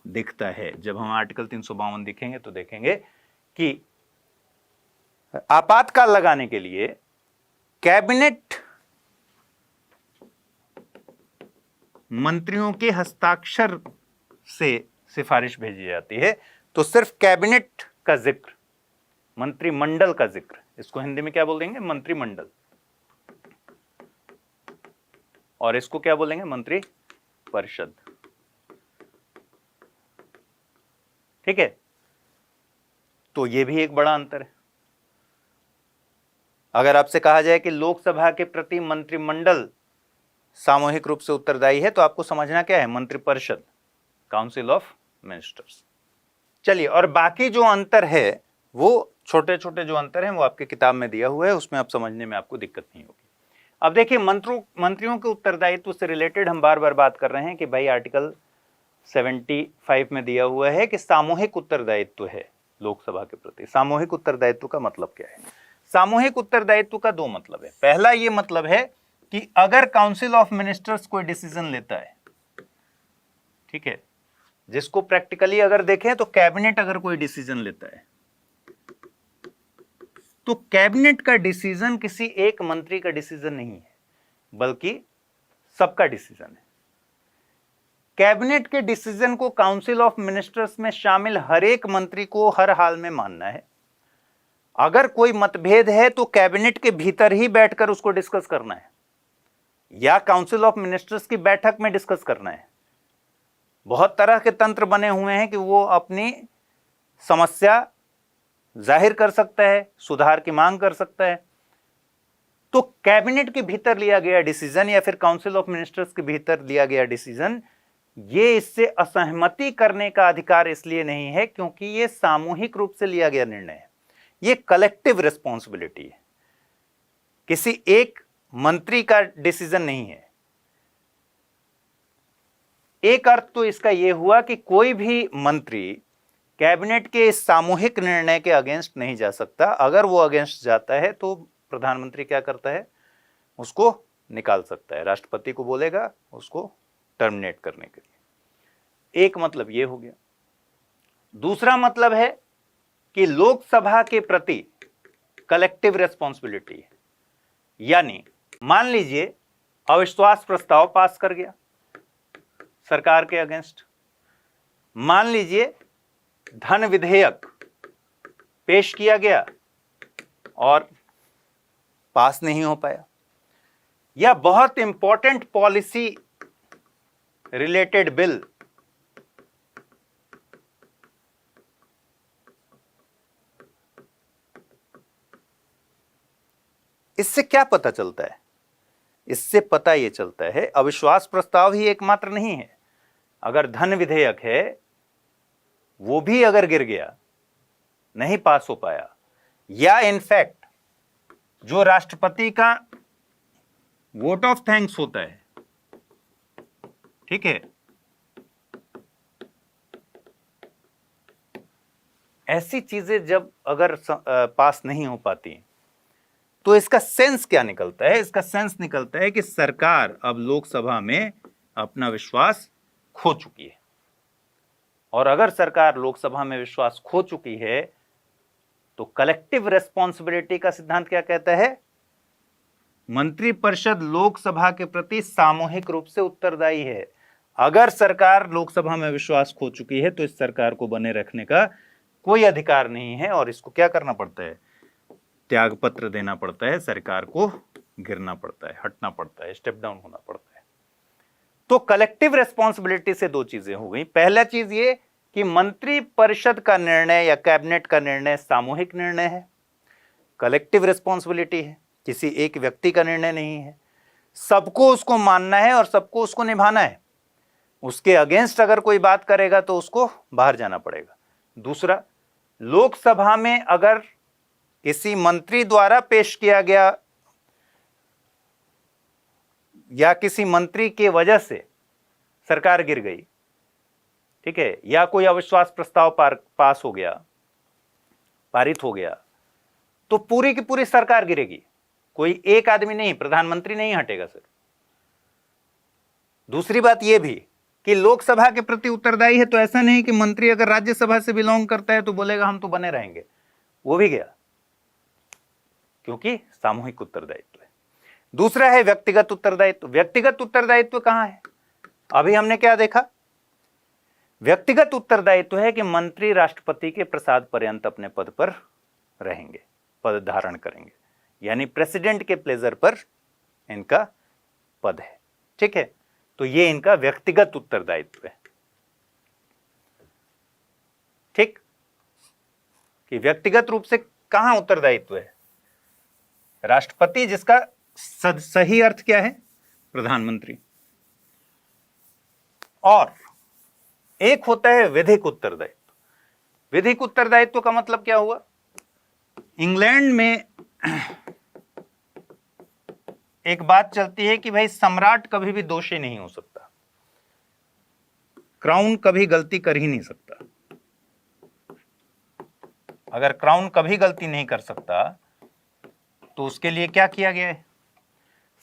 दिखता है। जब हम आर्टिकल 352 दिखेंगे तो देखेंगे कि आपातकाल लगाने के लिए कैबिनेट मंत्रियों के हस्ताक्षर से सिफारिश भेजी जाती है। तो सिर्फ कैबिनेट का जिक्र, मंत्रिमंडल का जिक्र, इसको हिंदी में क्या बोल देंगे? मंत्रिमंडल। और इसको क्या बोलेंगे? मंत्री परिषद। ठीक है, तो यह भी एक बड़ा अंतर है। अगर आपसे कहा जाए कि लोकसभा के प्रति मंत्रिमंडल सामूहिक रूप से उत्तरदायी है, तो आपको समझना क्या है, मंत्रिपरिषद, काउंसिल ऑफ मिनिस्टर्स। चलिए, और बाकी जो अंतर है, वो छोटे छोटे जो अंतर हैं वो आपके किताब में दिया हुआ है, उसमें आप समझने में आपको दिक्कत नहीं होगी। अब देखिए, मंत्रियों के उत्तरदायित्व से रिलेटेड हम बार बार बात कर रहे हैं कि भाई आर्टिकल 75 में दिया हुआ है कि सामूहिक उत्तरदायित्व है लोकसभा के प्रति। सामूहिक उत्तरदायित्व का मतलब क्या है? सामूहिक उत्तरदायित्व का दो मतलब है। पहला ये मतलब है कि अगर काउंसिल ऑफ मिनिस्टर्स कोई डिसीजन लेता है, ठीक है, जिसको प्रैक्टिकली अगर देखें तो कैबिनेट अगर कोई डिसीजन लेता है, तो कैबिनेट का डिसीजन किसी एक मंत्री का डिसीजन नहीं है, बल्कि सबका डिसीजन है। कैबिनेट के डिसीजन को काउंसिल ऑफ मिनिस्टर्स में शामिल हर एक मंत्री को हर हाल में मानना है। अगर कोई मतभेद है तो कैबिनेट के भीतर ही बैठकर उसको डिस्कस करना है, या काउंसिल ऑफ मिनिस्टर्स की बैठक में डिस्कस करना है। बहुत तरह के तंत्र बने हुए हैं कि वो अपनी समस्या जाहिर कर सकता है, सुधार की मांग कर सकता है। तो कैबिनेट के भीतर लिया गया डिसीजन या फिर काउंसिल ऑफ मिनिस्टर्स के भीतर लिया गया डिसीजन, ये इससे असहमति करने का अधिकार इसलिए नहीं है क्योंकि ये सामूहिक रूप से लिया गया निर्णय है, ये कलेक्टिव रिस्पॉन्सिबिलिटी है, किसी एक मंत्री का डिसीजन नहीं है। एक अर्थ तो इसका यह हुआ कि कोई भी मंत्री कैबिनेट के इस सामूहिक निर्णय के अगेंस्ट नहीं जा सकता। अगर वो अगेंस्ट जाता है तो प्रधानमंत्री क्या करता है, उसको निकाल सकता है, राष्ट्रपति को बोलेगा उसको टर्मिनेट करने के लिए। एक मतलब ये हो गया। दूसरा मतलब है कि लोकसभा के प्रति कलेक्टिव रिस्पॉन्सिबिलिटी है, यानी मान लीजिए अविश्वास प्रस्ताव पास कर गया सरकार के अगेंस्ट, मान लीजिए धन विधेयक पेश किया गया और पास नहीं हो पाया, या बहुत इंपॉर्टेंट पॉलिसी रिलेटेड बिल इससे क्या पता चलता है? इससे पता यह चलता है अविश्वास प्रस्ताव ही एकमात्र नहीं है। अगर धन विधेयक है वो भी अगर गिर गया, नहीं पास हो पाया, या इनफैक्ट जो राष्ट्रपति का वोट ऑफ थैंक्स होता है, ठीक है, ऐसी चीजें जब अगर पास नहीं हो पाती तो इसका सेंस क्या निकलता है? इसका सेंस निकलता है कि सरकार अब लोकसभा में अपना विश्वास खो चुकी है। और अगर सरकार लोकसभा में विश्वास खो चुकी है तो कलेक्टिव रिस्पॉन्सिबिलिटी का सिद्धांत क्या कहता है? मंत्रिपरिषद लोकसभा के प्रति सामूहिक रूप से उत्तरदायी है। अगर सरकार लोकसभा में विश्वास खो चुकी है तो इस सरकार को बने रखने का कोई अधिकार नहीं है और इसको क्या करना पड़ता है? त्याग पत्र देना पड़ता है, सरकार को गिरना पड़ता है, हटना पड़ता है, स्टेप डाउन होना पड़ता है। तो कलेक्टिव रिस्पॉन्सिबिलिटी से दो चीजें हो गई। पहला चीज ये कि मंत्री परिषद का निर्णय या कैबिनेट का निर्णय सामूहिक निर्णय है, कलेक्टिव रिस्पॉन्सिबिलिटी है, किसी एक व्यक्ति का निर्णय नहीं है। सबको उसको मानना है और सबको उसको निभाना है। उसके अगेंस्ट अगर कोई बात करेगा तो उसको बाहर जाना पड़ेगा। दूसरा, लोकसभा में अगर किसी मंत्री द्वारा पेश किया गया या किसी मंत्री के वजह से सरकार गिर गई, ठीक है, या कोई अविश्वास प्रस्ताव पास हो गया, पारित हो गया, तो पूरी की पूरी सरकार गिरेगी। कोई एक आदमी नहीं, प्रधानमंत्री नहीं हटेगा सर। दूसरी बात यह भी कि लोकसभा के प्रति उत्तरदायी है, तो ऐसा नहीं कि मंत्री अगर राज्यसभा से बिलोंग करता है तो बोलेगा हम तो बने रहेंगे, वो भी गया, क्योंकि सामूहिक उत्तरदायित्व है। दूसरा है व्यक्तिगत उत्तरदायित्व। व्यक्तिगत उत्तरदायित्व कहां है? अभी हमने क्या देखा? व्यक्तिगत उत्तरदायित्व है कि मंत्री राष्ट्रपति के प्रसाद पर्यंत अपने पद पर रहेंगे, पद धारण करेंगे, यानी प्रेसिडेंट के प्लेजर पर इनका पद है, ठीक है। तो ये इनका व्यक्तिगत उत्तरदायित्व है, ठीक। कि व्यक्तिगत रूप से कहां उत्तरदायित्व है? राष्ट्रपति, जिसका सही अर्थ क्या है? प्रधानमंत्री। और एक होता है विधिक उत्तरदायित्व। विधिक उत्तरदायित्व का मतलब क्या हुआ? इंग्लैंड में एक बात चलती है कि भाई सम्राट कभी भी दोषी नहीं हो सकता, क्राउन कभी गलती कर ही नहीं सकता। अगर क्राउन कभी गलती नहीं कर सकता तो उसके लिए क्या किया गया है?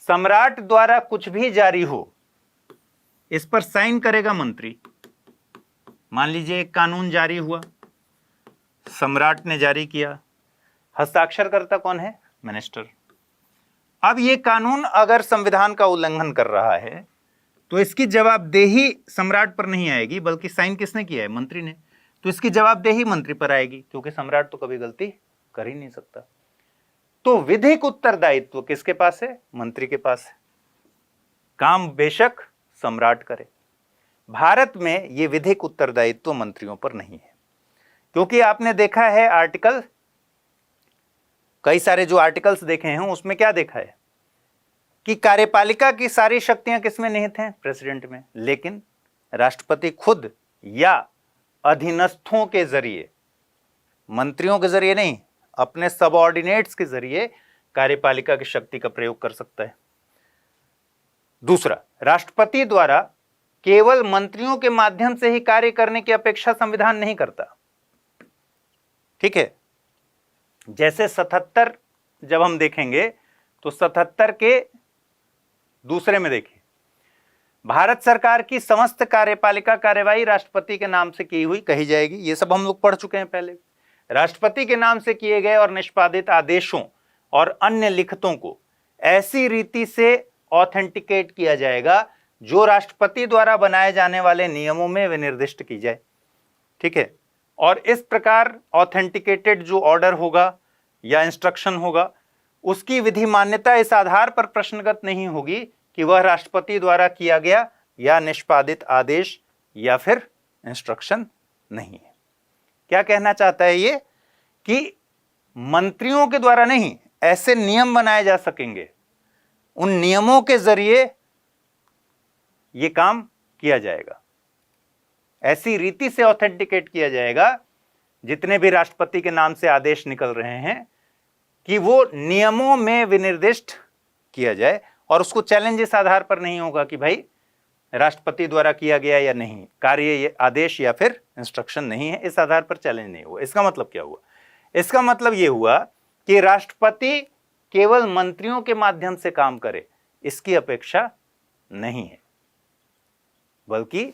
सम्राट द्वारा कुछ भी जारी हो, इस पर साइन करेगा मंत्री। मान लीजिए एक कानून जारी हुआ, सम्राट ने जारी किया, हस्ताक्षरकर्ता कौन है? मिनिस्टर। अब ये कानून अगर संविधान का उल्लंघन कर रहा है तो इसकी जवाबदेही सम्राट पर नहीं आएगी, बल्कि साइन किसने किया है? मंत्री ने। तो इसकी जवाबदेही मंत्री पर आएगी, क्योंकि सम्राट तो कभी गलती कर ही नहीं सकता। तो विधिक उत्तरदायित्व किसके पास है? मंत्री के पास है। काम बेशक सम्राट करे। भारत में यह विधिक उत्तरदायित्व मंत्रियों पर नहीं है, क्योंकि आपने देखा है आर्टिकल, कई सारे जो आर्टिकल्स देखे हैं उसमें क्या देखा है कि कार्यपालिका की सारी शक्तियां किसमें निहित हैं? प्रेसिडेंट में। लेकिन राष्ट्रपति खुद या अधीनस्थों के जरिए, मंत्रियों के जरिए नहीं, अपने सबऑर्डिनेट्स के जरिए कार्यपालिका की शक्ति का प्रयोग कर सकता है। दूसरा, राष्ट्रपति द्वारा केवल मंत्रियों के माध्यम से ही कार्य करने की अपेक्षा संविधान नहीं करता। ठीक है, जैसे 77 जब हम देखेंगे तो 77 के दूसरे में देखिए, भारत सरकार की समस्त कार्यपालिका कार्यवाही राष्ट्रपति के नाम से की हुई कही जाएगी। ये सब हम लोग पढ़ चुके हैं पहले। राष्ट्रपति के नाम से किए गए और निष्पादित आदेशों और अन्य लिखतों को ऐसी रीति से ऑथेंटिकेट किया जाएगा जो राष्ट्रपति द्वारा बनाए जाने वाले नियमों में विनिर्दिष्ट की जाए। ठीक है, और इस प्रकार ऑथेंटिकेटेड जो ऑर्डर होगा या इंस्ट्रक्शन होगा, उसकी विधि मान्यता इस आधार पर प्रश्नगत नहीं होगी कि वह राष्ट्रपति द्वारा किया गया या निष्पादित आदेश या फिर इंस्ट्रक्शन नहीं है। क्या कहना चाहता है ये? कि मंत्रियों के द्वारा नहीं, ऐसे नियम बनाए जा सकेंगे, उन नियमों के जरिए ये काम किया जाएगा, ऐसी रीति से ऑथेंटिकेट किया जाएगा जितने भी राष्ट्रपति के नाम से आदेश निकल रहे हैं कि वो नियमों में विनिर्दिष्ट किया जाए, और उसको चैलेंज इस आधार पर नहीं होगा कि भाई राष्ट्रपति द्वारा किया गया या नहीं, कार्य ये आदेश या फिर इंस्ट्रक्शन नहीं है, इस आधार पर चैलेंज नहीं हुआ। इसका मतलब क्या हुआ? इसका मतलब ये हुआ कि राष्ट्रपति केवल मंत्रियों के माध्यम से काम करे, इसकी अपेक्षा नहीं है, बल्कि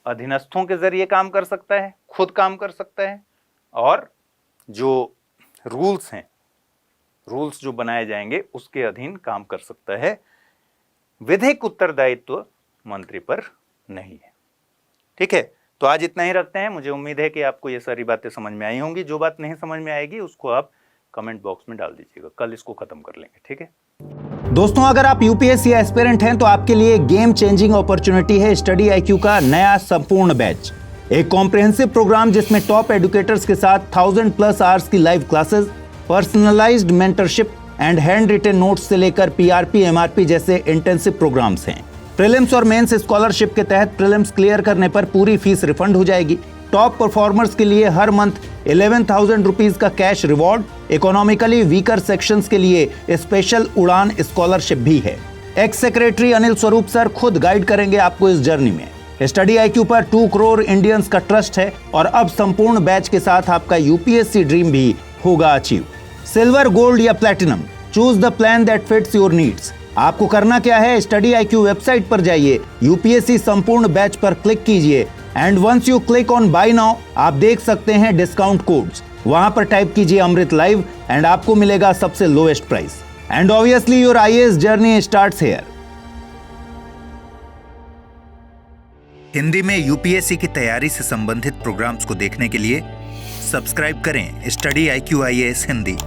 अधीनस्थों के जरिए काम कर सकता है, खुद काम कर सकता है, और जो रूल्स हैं, रूल्स जो बनाए जाएंगे उसके अधीन काम कर सकता है। विधिक उत्तरदायित्व मंत्री पर नहीं है। ठीक है, तो आज इतना ही रखते हैं। मुझे उम्मीद है कि आपको ये सारी बातें समझ में आई होंगी। जो बात नहीं समझ में आएगी उसको आप कमेंट बॉक्स में डाल दीजिएगा, कल इसको खत्म कर लेंगे। ठीक है दोस्तों, अगर आप यूपीएससी एस्पिरेंट हैं तो आपके लिए गेम चेंजिंग अपॉर्चुनिटी है स्टडी आईक्यू का नया संपूर्ण बैच। एक कॉम्प्रिहेंसिव प्रोग्राम जिसमें टॉप एडुकेटर्स के साथ 1000+ आवर्स की live classes, personalised mentorship and hand written notes से लेकर पीआरपी, एमआरपी जैसे इंटेंसिव प्रोग्राम्स हैं। प्रीलिम्स और मेंस स्कॉलरशिप के तहत प्रीलिम्स क्लियर करने पर पूरी फीस रिफंड हो जाएगी। टॉप परफॉर्मर्स के लिए हर मंथ 11,000 रुपीज का cash reward. Economically weaker sections के लिए स्पेशल उड़ान स्कॉलरशिप भी है। X secretary Anil Swarup sir खुद गाइड करेंगे आपको इस जर्नी में। स्टडी आईक्यू पर 2 करोड़ इंडियंस का ट्रस्ट है और अब संपूर्ण बैच के साथ आपका यूपीएससी ड्रीम भी होगा अचीव। सिल्वर, गोल्ड या platinum, choose the plan that fits your needs. आपको करना क्या है? स्टडी आईक्यू वेबसाइट पर जाइए, यूपीएससी संपूर्ण बैच पर क्लिक कीजिए and once you click on buy now आप देख सकते हैं डिस्काउंट कोड्स। वहां पर टाइप कीजिए अमृत लाइव एंड आपको मिलेगा सबसे lowest price. And obviously your IAS journey starts here. Hindi में यूपीएससी की तैयारी से संबंधित प्रोग्राम्स को देखने के लिए सब्सक्राइब करें स्टडी IQ IAS हिंदी।